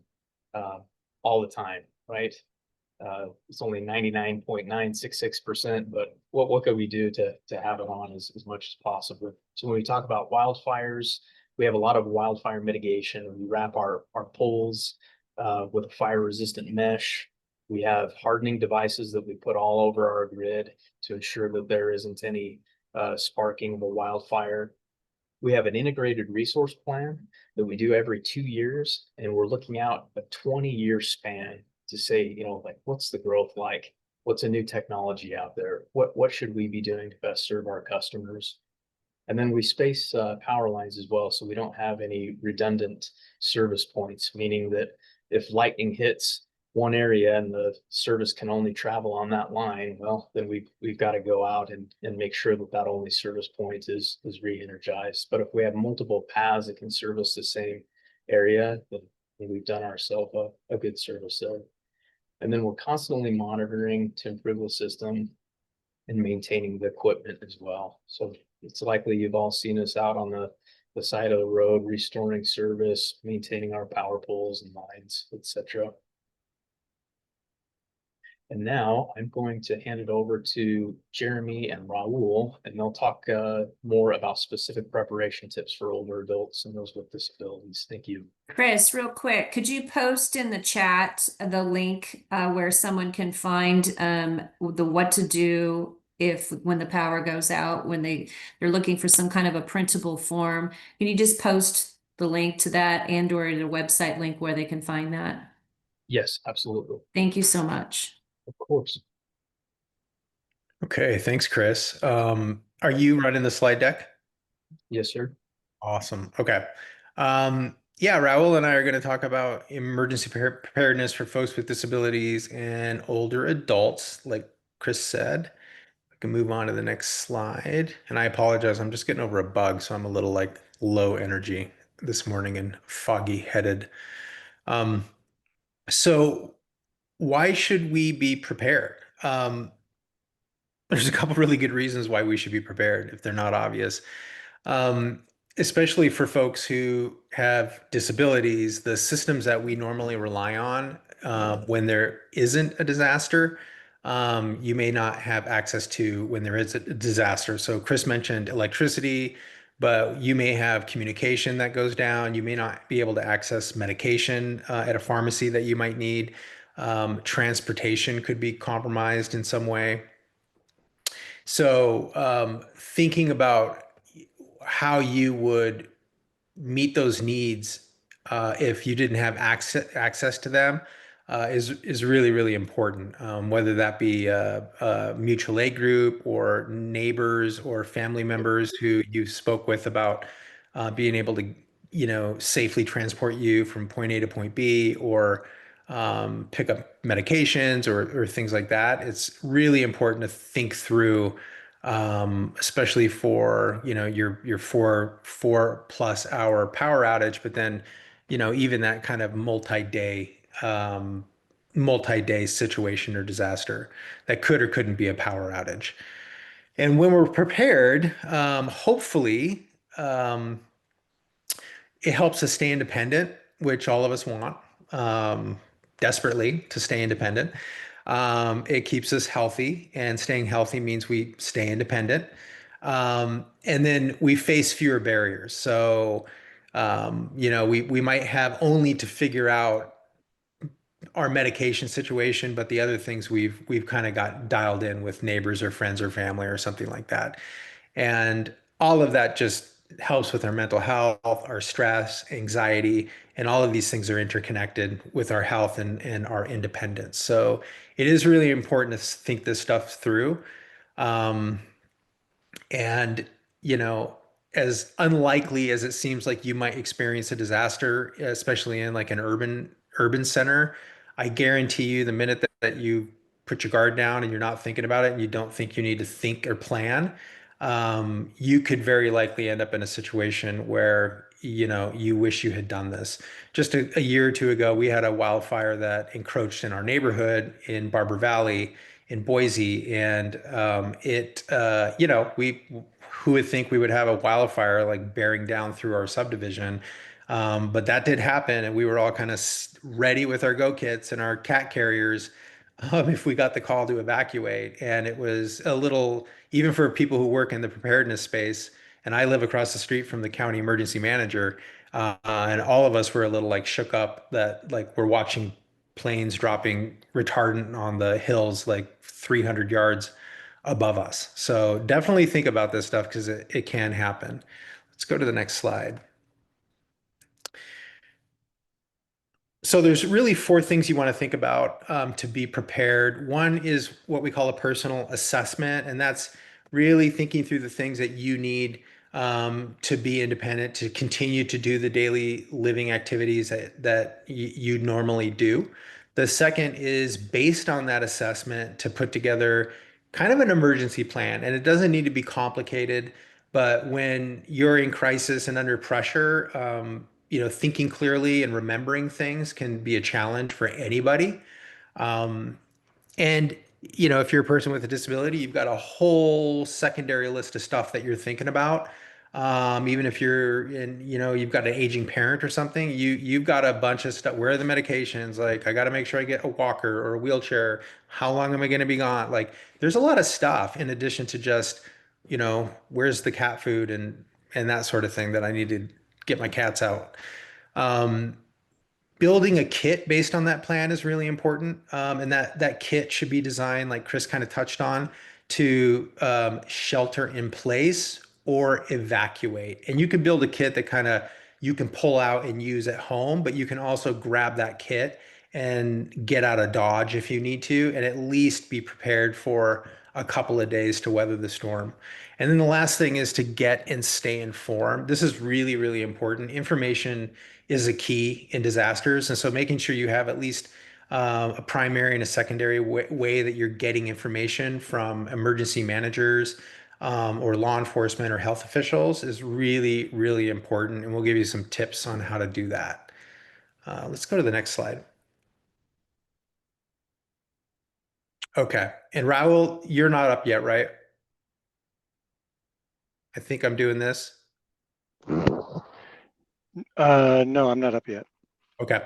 all the time, right? It's only 99.966%, but what could we do to have it on as much as possible? So when we talk about wildfires, we have a lot of wildfire mitigation. We wrap our poles with a fire resistant mesh. We have hardening devices that we put all over our grid to ensure that there isn't any sparking of a wildfire. We have an integrated resource plan that we do every 2 years, and we're looking out a 20-year span to say, like, what's the growth like? What's a new technology out there? What should we be doing to best serve our customers? And then we space power lines as well, so we don't have any redundant service points, meaning that if lightning hits one area and the service can only travel on that line, well, then we've got to go out and make sure that only service point is re-energized. But if we have multiple paths that can service the same area, then we've done ourselves a good service there. And then we're constantly monitoring to improve the system and maintaining the equipment as well. So it's likely you've all seen us out on the side of the road, restoring service, maintaining our power poles and lines, etc. And now I'm going to hand it over to Jeremy and Raul, and they'll talk more about specific preparation tips for older adults and those with disabilities. Thank you. Chris, real quick, could you post in the chat the link where someone can find the what to do when the power goes out, when they're looking for some kind of a printable form? Can you just post the link to that and or the website link where they can find that? Yes, absolutely. Thank you so much. Of course. Okay, thanks, Chris. Are you running the slide deck? Yes, sir. Awesome. Okay. Yeah, Raul and I are going to talk about emergency preparedness for folks with disabilities and older adults, like Chris said. We can move on to the next slide. And I apologize, I'm just getting over a bug, so I'm a little low energy this morning and foggy headed. So why should we be prepared? There's a couple really good reasons why we should be prepared if they're not obvious. Especially for folks who have disabilities, the systems that we normally rely on when there isn't a disaster you may not have access to when there is a disaster. So Chris mentioned electricity, but you may have communication that goes down. You may not be able to access medication at a pharmacy that you might need. Transportation could be compromised in some way. So thinking about how you would meet those needs if you didn't have access to them is really, really important. Whether that be a mutual aid group or neighbors or family members who you spoke with about being able to, safely transport you from point A to point B, or pick up medications or things like that. It's really important to think through, especially for, your four plus hour power outage, but then, even that kind of multi-day situation or disaster that could or couldn't be a power outage. And when we're prepared, hopefully, it helps us stay independent, which all of us want, desperately, to stay independent. It keeps us healthy, and staying healthy means we stay independent. And then we face fewer barriers. So, we might have only to figure out our medication situation, but the other things we've kind of got dialed in with neighbors or friends or family or something like that. And all of that just helps with our mental health, our stress, anxiety, and all of these things are interconnected with our health and our independence. So it is really important to think this stuff through. Um, and, as unlikely as it seems like you might experience a disaster, especially in like an urban center, I guarantee you the minute that you put your guard down and you're not thinking about it and you don't think you need to think or plan, you could very likely end up in a situation where, you wish you had done this. Just a year or two ago, we had a wildfire that encroached in our neighborhood in Barber Valley in Boise, and we who would think we would have a wildfire like bearing down through our subdivision. But that did happen, and we were all kind of ready with our go kits and our cat carriers if we got the call to evacuate. And it was a little, even for people who work in the preparedness space, and I live across the street from the county emergency manager, and all of us were a little like shook up that like we're watching planes dropping retardant on the hills like 300 yards above us. So definitely think about this stuff because it can happen. Let's go to the next slide. So there's really four things you want to think about to be prepared. One is what we call a personal assessment, and that's really thinking through the things that you need to be independent, to continue to do the daily living activities that you normally do. The second is based on that assessment to put together kind of an emergency plan, and it doesn't need to be complicated, but when you're in crisis and under pressure, thinking clearly and remembering things can be a challenge for anybody. Um, and, if you're a person with a disability, you've got a whole secondary list of stuff that you're thinking about. Even if you're in, you've got an aging parent or something, you've got a bunch of stuff. Where are the medications? Like, I got to make sure I get a walker or a wheelchair. How long am I going to be gone? Like, there's a lot of stuff in addition to just, where's the cat food and that sort of thing that I need to get my cats out. Um, Building a kit based on that plan is really important. And that kit should be designed, like Chris kind of touched on, to shelter in place or evacuate. And you can build a kit that kind of you can pull out and use at home, but you can also grab that kit and get out of Dodge if you need to, and at least be prepared for a couple of days to weather the storm. And then the last thing is to get and stay informed. This is really, really important. Information is a key in disasters. And so making sure you have at least a primary and a secondary way that you're getting information from emergency managers or law enforcement or health officials is really, really important. And we'll give you some tips on how to do that. Let's go to the next slide. Okay. And Raul, you're not up yet, right? I think I'm doing this. No, I'm not up yet. Okay.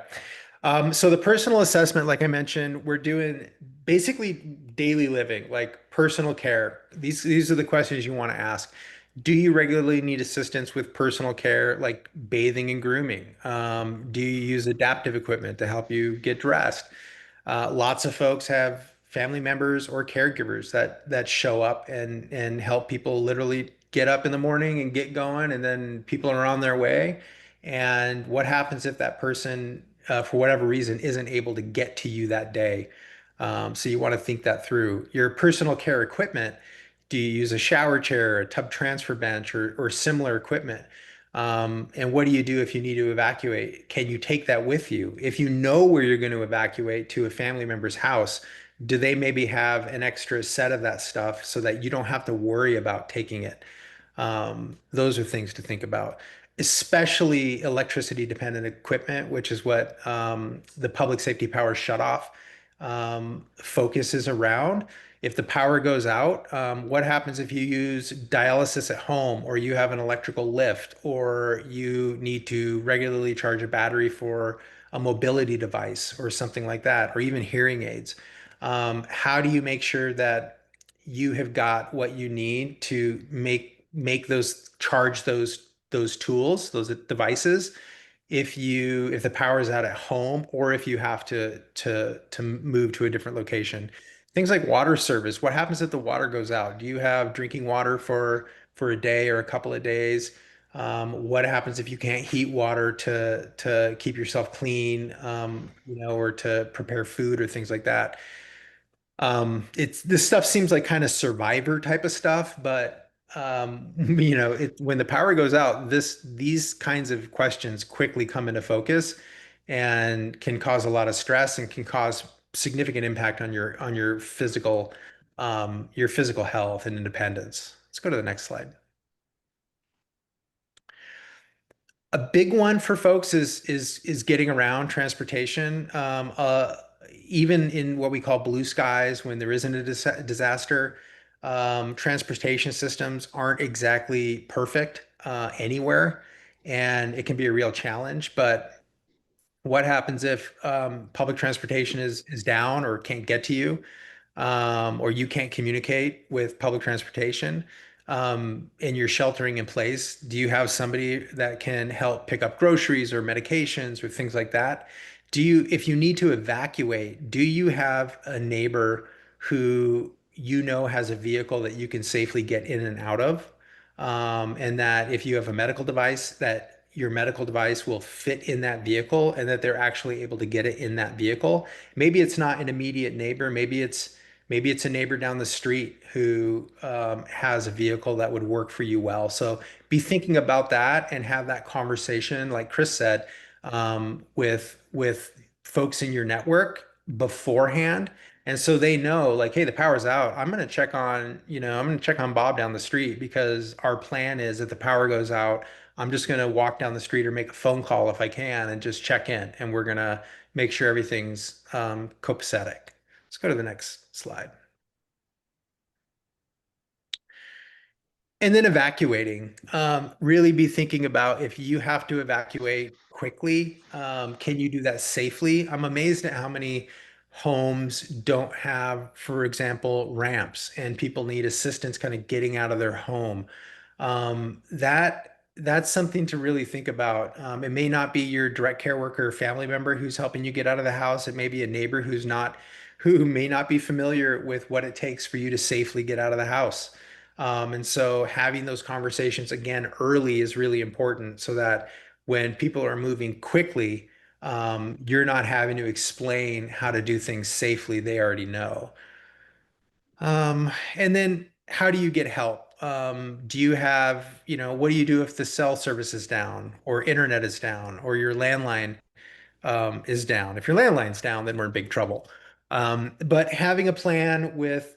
So the personal assessment, like I mentioned, we're doing basically daily living, like personal care. These are the questions you want to ask. Do you regularly need assistance with personal care, like bathing and grooming? Do you use adaptive equipment to help you get dressed? Lots of folks have family members or caregivers that show up and help people literally get up in the morning and get going, and then people are on their way. And what happens if that person, for whatever reason, isn't able to get to you that day? So you want to think that through. Your personal care equipment, do you use a shower chair, a tub transfer bench, or similar equipment? And what do you do if you need to evacuate? Can you take that with you? If you know where you're going to evacuate to a family member's house, do they maybe have an extra set of that stuff so that you don't have to worry about taking it? Those are things to think about, especially electricity dependent equipment, which is what the public safety power shutoff focuses around. If the power goes out, what happens if you use dialysis at home, or you have an electrical lift, or you need to regularly charge a battery for a mobility device or something like that, or even hearing aids? How do you make sure that you have got what you need to make those charge those tools, those devices, if the power is out at home, or if you have to move to a different location? Things like water service. What happens if the water goes out? Do you have drinking water for a day or a couple of days? What happens if you can't heat water to keep yourself clean, or to prepare food or things like that? It's this stuff seems like kind of survivor type of stuff, but when the power goes out, these kinds of questions quickly come into focus and can cause a lot of stress and can cause significant impact on your physical health and independence. Let's go to the next slide. A big one for folks is getting around transportation. Even in what we call blue skies, when there isn't a disaster, transportation systems aren't exactly perfect anywhere, and it can be a real challenge. But what happens if public transportation is down or can't get to you, or you can't communicate with public transportation, and you're sheltering in place? Do you have somebody that can help pick up groceries or medications or things like that? If you need to evacuate, do you have a neighbor who has a vehicle that you can safely get in and out of? And that if you have a medical device, that your medical device will fit in that vehicle, and that they're actually able to get it in that vehicle. Maybe it's not an immediate neighbor. Maybe it's a neighbor down the street who has a vehicle that would work for you well. So be thinking about that and have that conversation, like Chris said, with folks in your network beforehand. And so they know, like, hey, the power's out. I'm going to check on Bob down the street, because our plan is if the power goes out, I'm just going to walk down the street or make a phone call if I can and just check in. And we're going to make sure everything's copacetic. Let's go to the next slide. And then evacuating. Really be thinking about, if you have to evacuate quickly, can you do that safely? I'm amazed at how many homes don't have, for example, ramps, and people need assistance kind of getting out of their home. That's something to really think about. It may not be your direct care worker or family member who's helping you get out of the house. It may be a neighbor who may not be familiar with what it takes for you to safely get out of the house. And so having those conversations again early is really important, so that when people are moving quickly, you're not having to explain how to do things safely. They already know. And then how do you get help? What do you do if the cell service is down, or internet is down, or your landline is down? If your landline's down, then we're in big trouble. But having a plan with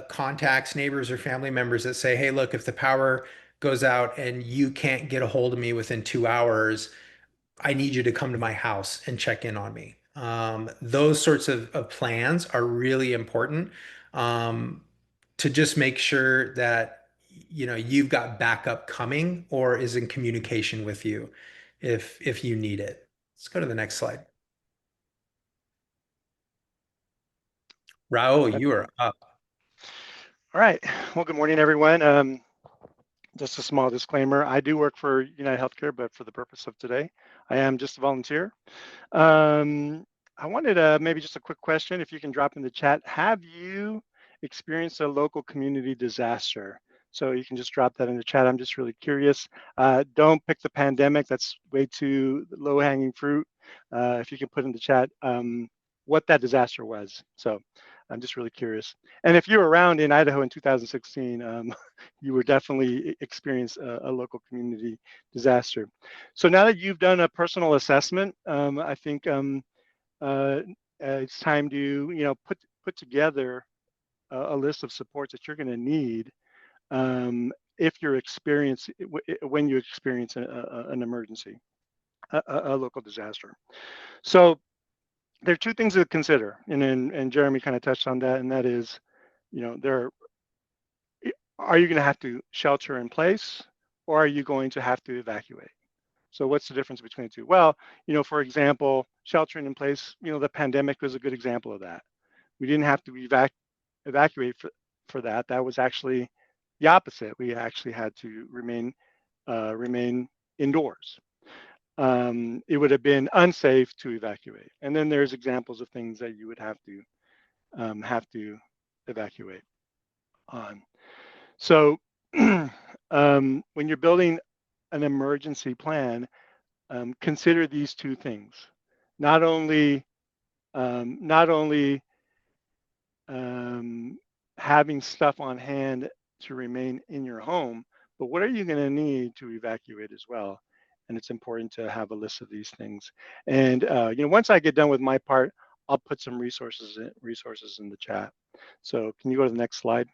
contacts, neighbors, or family members that say, hey, look, if the power goes out and you can't get a hold of me within 2 hours, I need you to come to my house and check in on me. Those sorts of plans are really important, to just make sure that you've got backup coming, or is in communication with you if you need it. Let's go to the next slide. Raul, you are up. All right. Well, good morning, everyone. Just a small disclaimer. I do work for United Healthcare, but for the purpose of today, I am just a volunteer. I wanted maybe just a quick question, if you can drop in the chat. Have you experienced a local community disaster? So you can just drop that in the chat. I'm just really curious. Don't pick the pandemic. That's way too low-hanging fruit. If you can put in the chat what that disaster was. So I'm just really curious. And if you were around in Idaho in 2016, you were definitely experienced a local community disaster. So now that you've done a personal assessment, I think it's time to put together a list of supports that you're going to need if you're when you experience an emergency, a local disaster. So there are two things to consider, and Jeremy kind of touched on that, and that is, are you going to have to shelter in place, or are you going to have to evacuate? So what's the difference between the two? Well, for example, sheltering in place, the pandemic was a good example of that. We didn't have to evacuate for that. That was actually the opposite. We actually had to remain indoors. It would have been unsafe to evacuate. And then there's examples of things that you would have to evacuate on. So when you're building an emergency plan, consider these two things. Not only having stuff on hand to remain in your home, but what are you going to need to evacuate as well? And it's important to have a list of these things. And once I get done with my part, I'll put some resources in the chat. So can you go to the next slide?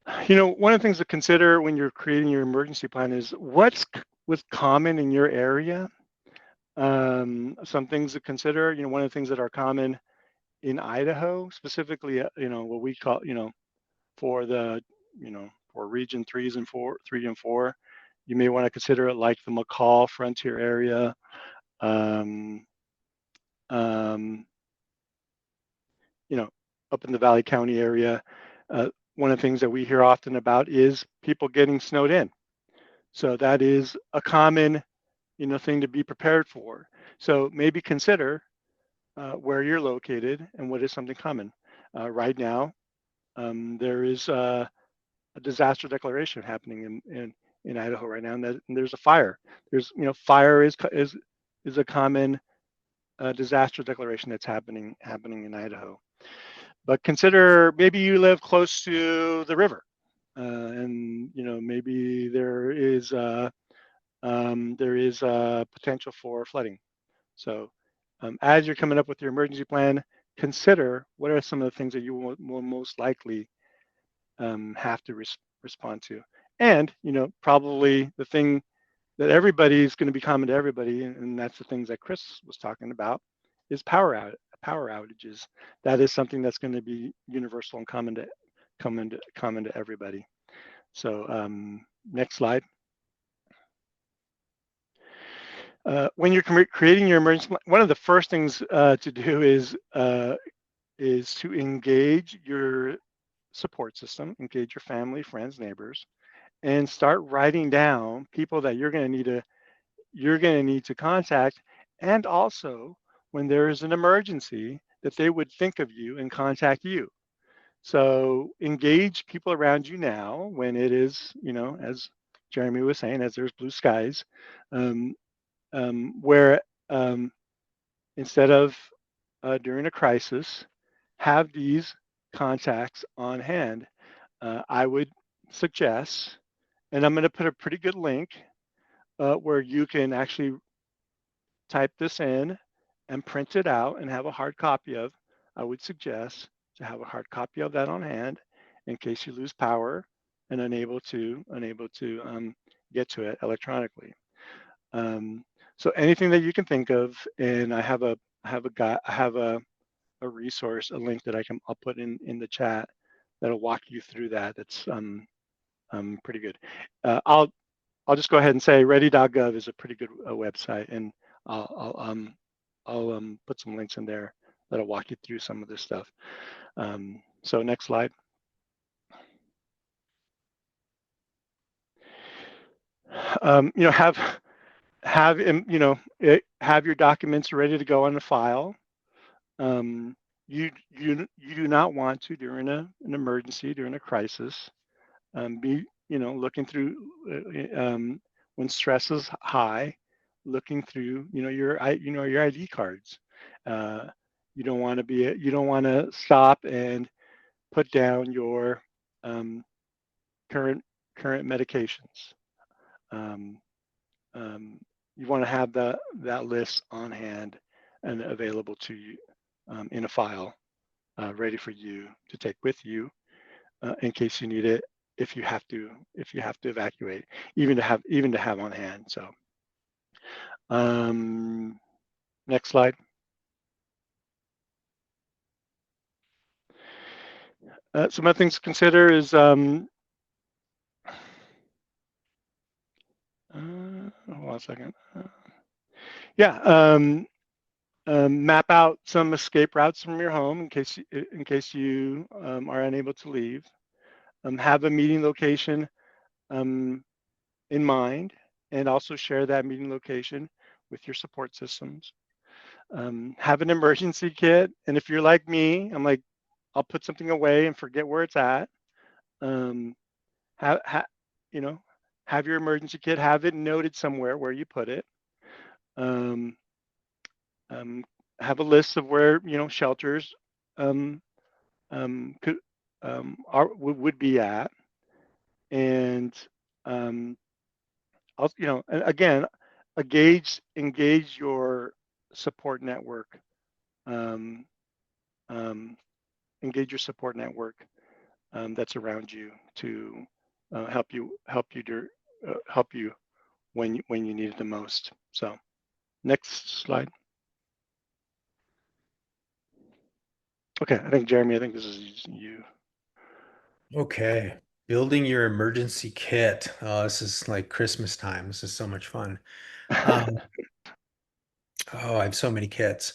One of the things to consider when you're creating your emergency plan is what's common in your area. Some things to consider. One of the things that are common in Idaho, specifically, what we call, for the, for region 3 and 4, you may want to consider it like the McCall frontier area. Up in the Valley County area, one of the things that we hear often about is people getting snowed in. So that is a common, thing to be prepared for. So maybe consider where you're located and what is something common. Right now, there is a disaster declaration happening in Idaho right now, and there's a fire. There's, fire is a common disaster declaration that's happening in Idaho. But consider maybe you live close to the river, and maybe there is potential for flooding. So as you're coming up with your emergency plan, consider what are some of the things that you will most likely have to respond to. And probably the thing that everybody's going to be common to everybody, and that's the things that Chris was talking about, is power outages. That is something that's going to be universal and common to everybody. So next slide. When you're creating your emergency plan, one of the first things to do is to engage your support system, engage your family, friends, neighbors, and start writing down people that you're going to need to contact, and also when there is an emergency that they would think of you and contact you. So engage people around you now when it is, as Jeremy was saying, as there's blue skies, where instead of during a crisis, have these contacts on hand. I would suggest, and I'm going to put a pretty good link where you can actually type this in and print it out and have a hard copy of. I would suggest to have a hard copy of that on hand in case you lose power and unable to get to it electronically. So anything that you can think of, and I have a resource, a link that I'll put in the chat that'll walk you through that. That's pretty good. I'll just go ahead and say ready.gov is a pretty good website, and I'll I'll put some links in there that'll walk you through some of this stuff. So next slide. Have your documents ready to go on the file. You do not want to, during an emergency, during a crisis, be looking through when stress is high, looking through your ID cards. You don't want to stop and put down your current medications. You want to have that list on hand and available to you in a file, ready for you to take with you in case you need it, if you have to evacuate, even to have on hand. So next slide. Some other things to consider is hold on a second. Map out some escape routes from your home in case you are unable to leave. Have a meeting location in mind, and also share that meeting location with your support systems. Have an emergency kit, and if you're like me, I'm like, I'll put something away and forget where it's at. Have your emergency kit, have it noted somewhere where you put it. Have a list of where shelters would be at, and also, and again, engage your support network. Engage your support network that's around you to help you when you need it the most. So next slide. Okay, I think Jeremy, this is you. Okay, building your emergency kit. Oh, this is like Christmas time. This is so much fun. Oh, I have so many kits.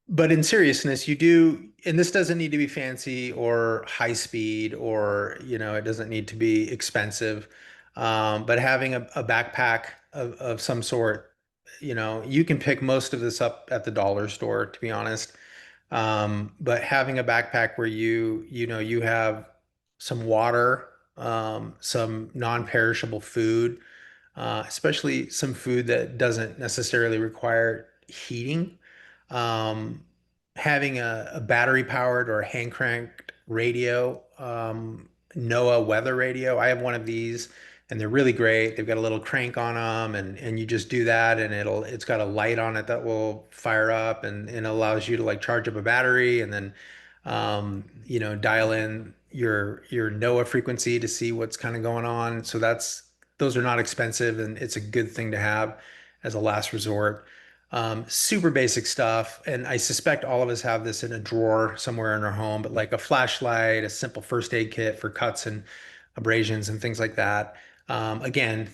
But in seriousness, you do, and this doesn't need to be fancy or high speed, or it doesn't need to be expensive. But having a backpack of some sort, you can pick most of this up at the dollar store, to be honest. But having a backpack where you have some water, some non-perishable food, especially some food that doesn't necessarily require heating. Um, Having a battery powered or hand cranked radio, NOAA weather radio. I have one of these and they're really great. They've got a little crank on them, and you just do that and it's got a light on it that will fire up, and allows you to like charge up a battery, and then dial in your NOAA frequency to see what's kind of going on. So those are not expensive, and it's a good thing to have as a last resort. Super basic stuff. And I suspect all of us have this in a drawer somewhere in our home, but like a flashlight, a simple first aid kit for cuts and abrasions and things like that. Again,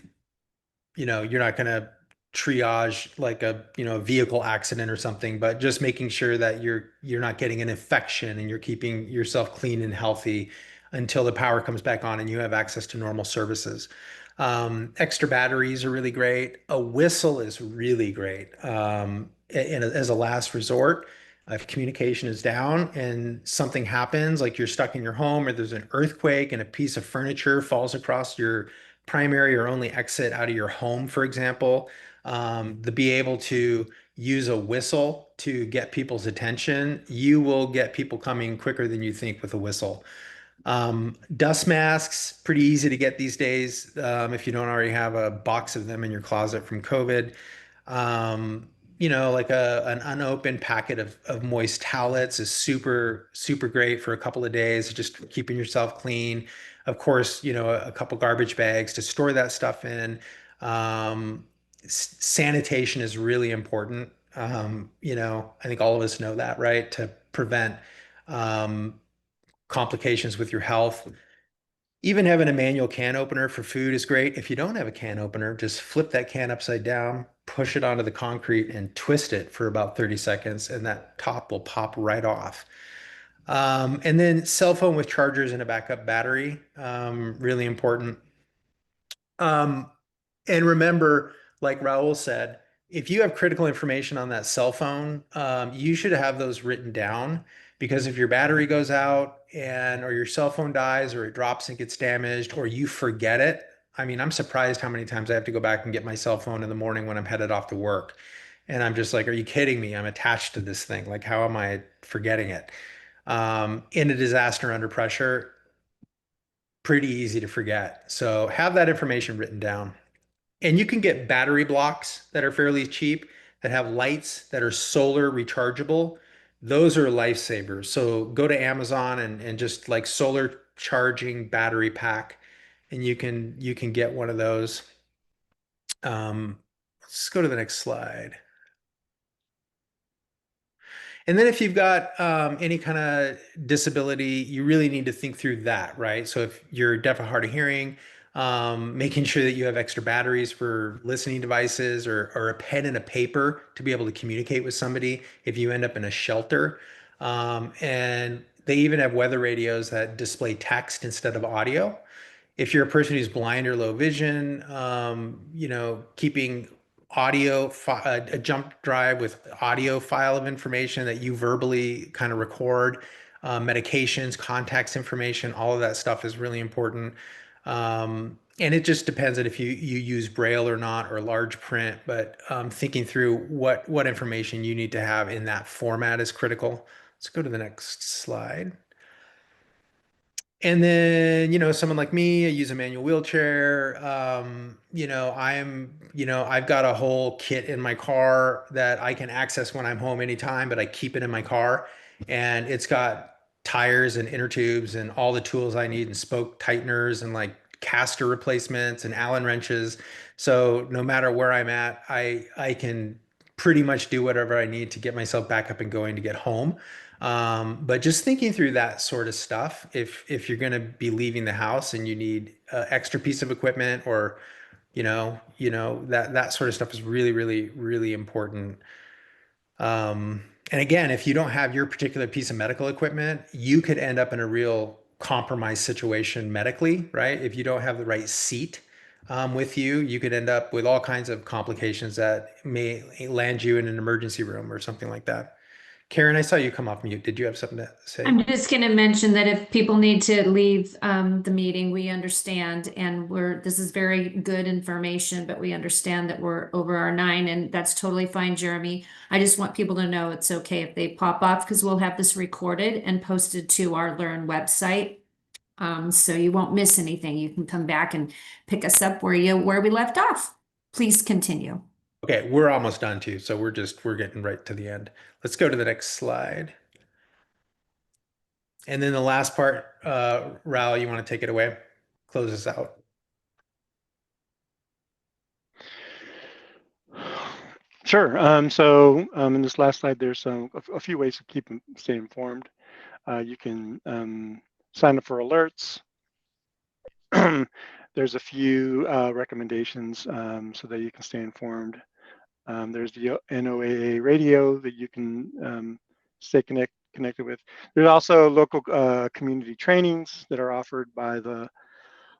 you're not going to triage like a vehicle accident or something, but just making sure that you're not getting an infection and you're keeping yourself clean and healthy until the power comes back on and you have access to normal services. Extra batteries are really great. A whistle is really great. As a last resort, if communication is down and something happens, like you're stuck in your home or there's an earthquake and a piece of furniture falls across your primary or only exit out of your home, for example, to be able to use a whistle to get people's attention, you will get people coming quicker than you think with a whistle. Dust masks, pretty easy to get these days, if you don't already have a box of them in your closet from COVID. Like an unopened packet of moist towelettes is super, super great for a couple of days, just keeping yourself clean. Of course, a couple garbage bags to store that stuff in. Sanitation is really important. I think all of us know that, right? To prevent complications with your health. Even having a manual can opener for food is great. If you don't have a can opener, just flip that can upside down, push it onto the concrete, and twist it for about 30 seconds, and that top will pop right off. And then cell phone with chargers and a backup battery, really important. Um, and remember, like Raul said, if you have critical information on that cell phone, you should have those written down, because if your battery goes out and or your cell phone dies or it drops and gets damaged or you forget it. I mean, I'm surprised how many times I have to go back and get my cell phone in the morning when I'm headed off to work. And I'm just like, are you kidding me? I'm attached to this thing. Like, how am I forgetting it? In a disaster under pressure, pretty easy to forget. So have that information written down. And you can get battery blocks that are fairly cheap that have lights that are solar rechargeable. Those are lifesavers. So go to Amazon and just like solar charging battery pack, and you can get one of those. Let's go to the next slide. And then if you've got any kind of disability, you really need to think through that, right? So if you're deaf or hard of hearing, making sure that you have extra batteries for listening devices, or a pen and a paper to be able to communicate with somebody if you end up in a shelter. And they even have weather radios that display text instead of audio. If you're a person who's blind or low vision, keeping a jump drive with audio file of information that you verbally kind of record, medications, contacts information, all of that stuff is really important. And it just depends on if you use Braille or not, or large print, but thinking through what information you need to have in that format is critical. Let's go to the next slide. And then, someone like me, I use a manual wheelchair. I've got a whole kit in my car that I can access when I'm home anytime, but I keep it in my car. And it's got tires and inner tubes and all the tools I need, and spoke tighteners and like caster replacements and Allen wrenches. So no matter where I'm at, I can pretty much do whatever I need to get myself back up and going to get home. But just thinking through that sort of stuff, if you're going to be leaving the house and you need an extra piece of equipment, or that sort of stuff is really, really, really important. And again, if you don't have your particular piece of medical equipment, you could end up in a real compromised situation medically, right? If you don't have the right seat with you, you could end up with all kinds of complications that may land you in an emergency room or something like that. Karen, I saw you come off mute. Did you have something to say? I'm just going to mention that if people need to leave the meeting, we understand, and this is very good information, but we understand that we're over our 9, and that's totally fine, Jeremy. I just want people to know it's okay if they pop off, because we'll have this recorded and posted to our Learn website. So you won't miss anything. You can come back and pick us up where we left off. Please continue. Okay, we're almost done too, so we're getting right to the end. Let's go to the next slide. And then the last part, Raul, you want to take it away? Close us out. Sure. In this last slide, there's a few ways to stay informed. You can sign up for alerts. There's a few recommendations so that you can stay informed. There's the NOAA radio that you can stay connected with. There's also local community trainings that are offered by the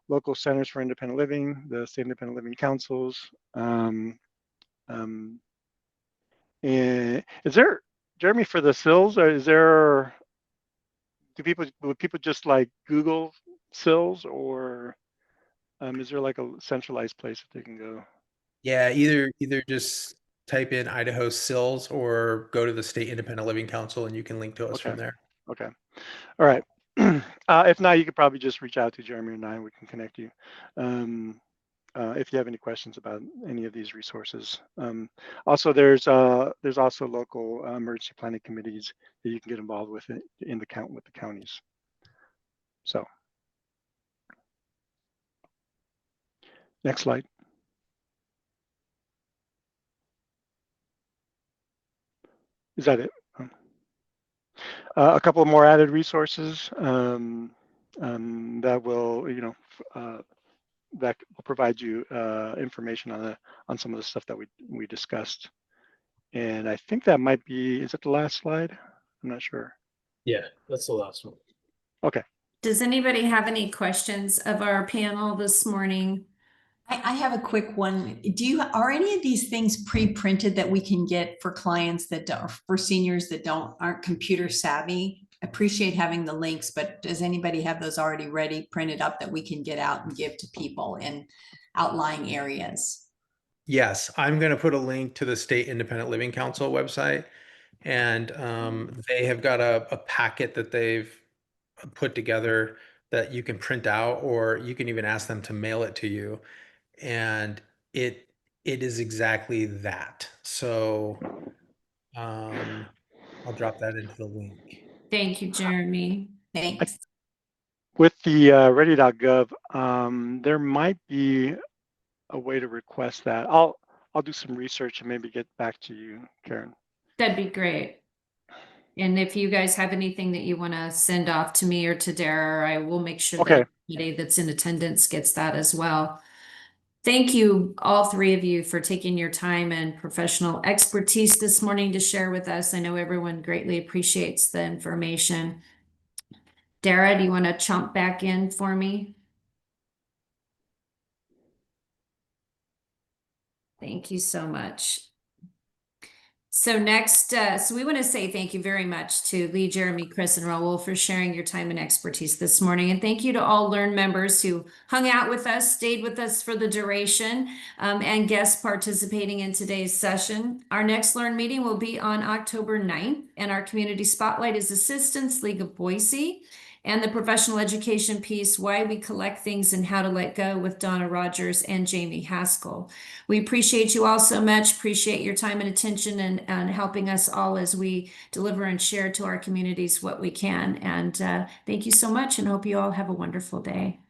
local centers for independent living, the state independent living councils. And is there, Jeremy, for the SILs, would people just like Google SILs, or is there like a centralized place that they can go? Yeah, either just type in Idaho SILs or go to the State Independent Living Council and you can link to us from there. Okay. All right. If not, you could probably just reach out to Jeremy and I, and we can connect you. If you have any questions about any of these resources. Also, there's also local emergency planning committees that you can get involved with with the counties. So, next slide. Is that it? A couple more added resources. that will, that will provide you information on some of the stuff that we discussed. And I think that might be, is it the last slide? I'm not sure. Yeah, that's the last one. Okay. Does anybody have any questions of our panel this morning? I have a quick one. Are any of these things pre-printed that we can get for clients that are for seniors that aren't computer savvy? I appreciate having the links, but does anybody have those already ready, printed up that we can get out and give to people in outlying areas? Yes, I'm going to put a link to the State Independent Living Council website, and they have got a packet that they've put together that you can print out, or you can even ask them to mail it to you. And it is exactly that. So I'll drop that into the link. Thank you, Jeremy. Thanks. With the ready.gov, there might be a way to request that. I'll do some research and maybe get back to you, Karen. That'd be great. And if you guys have anything that you want to send off to me or to Dara, I will make sure that everybody that's in attendance gets that as well. Thank you, all three of you, for taking your time and professional expertise this morning to share with us. I know everyone greatly appreciates the information. Dara, do you want to chomp back in for me? Thank you so much. So next, so we want to say thank you very much to Lee, Jeremy, Chris, and Raul for sharing your time and expertise this morning. And thank you to all Learn members who hung out with us, stayed with us for the duration, and guests participating in today's session. Our next Learn meeting will be on October 9th, and our community spotlight is Assistance League of Boise and the professional education piece, Why We Collect Things and How to Let Go, with Donna Rogers and Jamie Haskell. We appreciate you all so much, appreciate your time and attention and helping us all as we deliver and share to our communities what we can. And thank you so much, and hope you all have a wonderful day.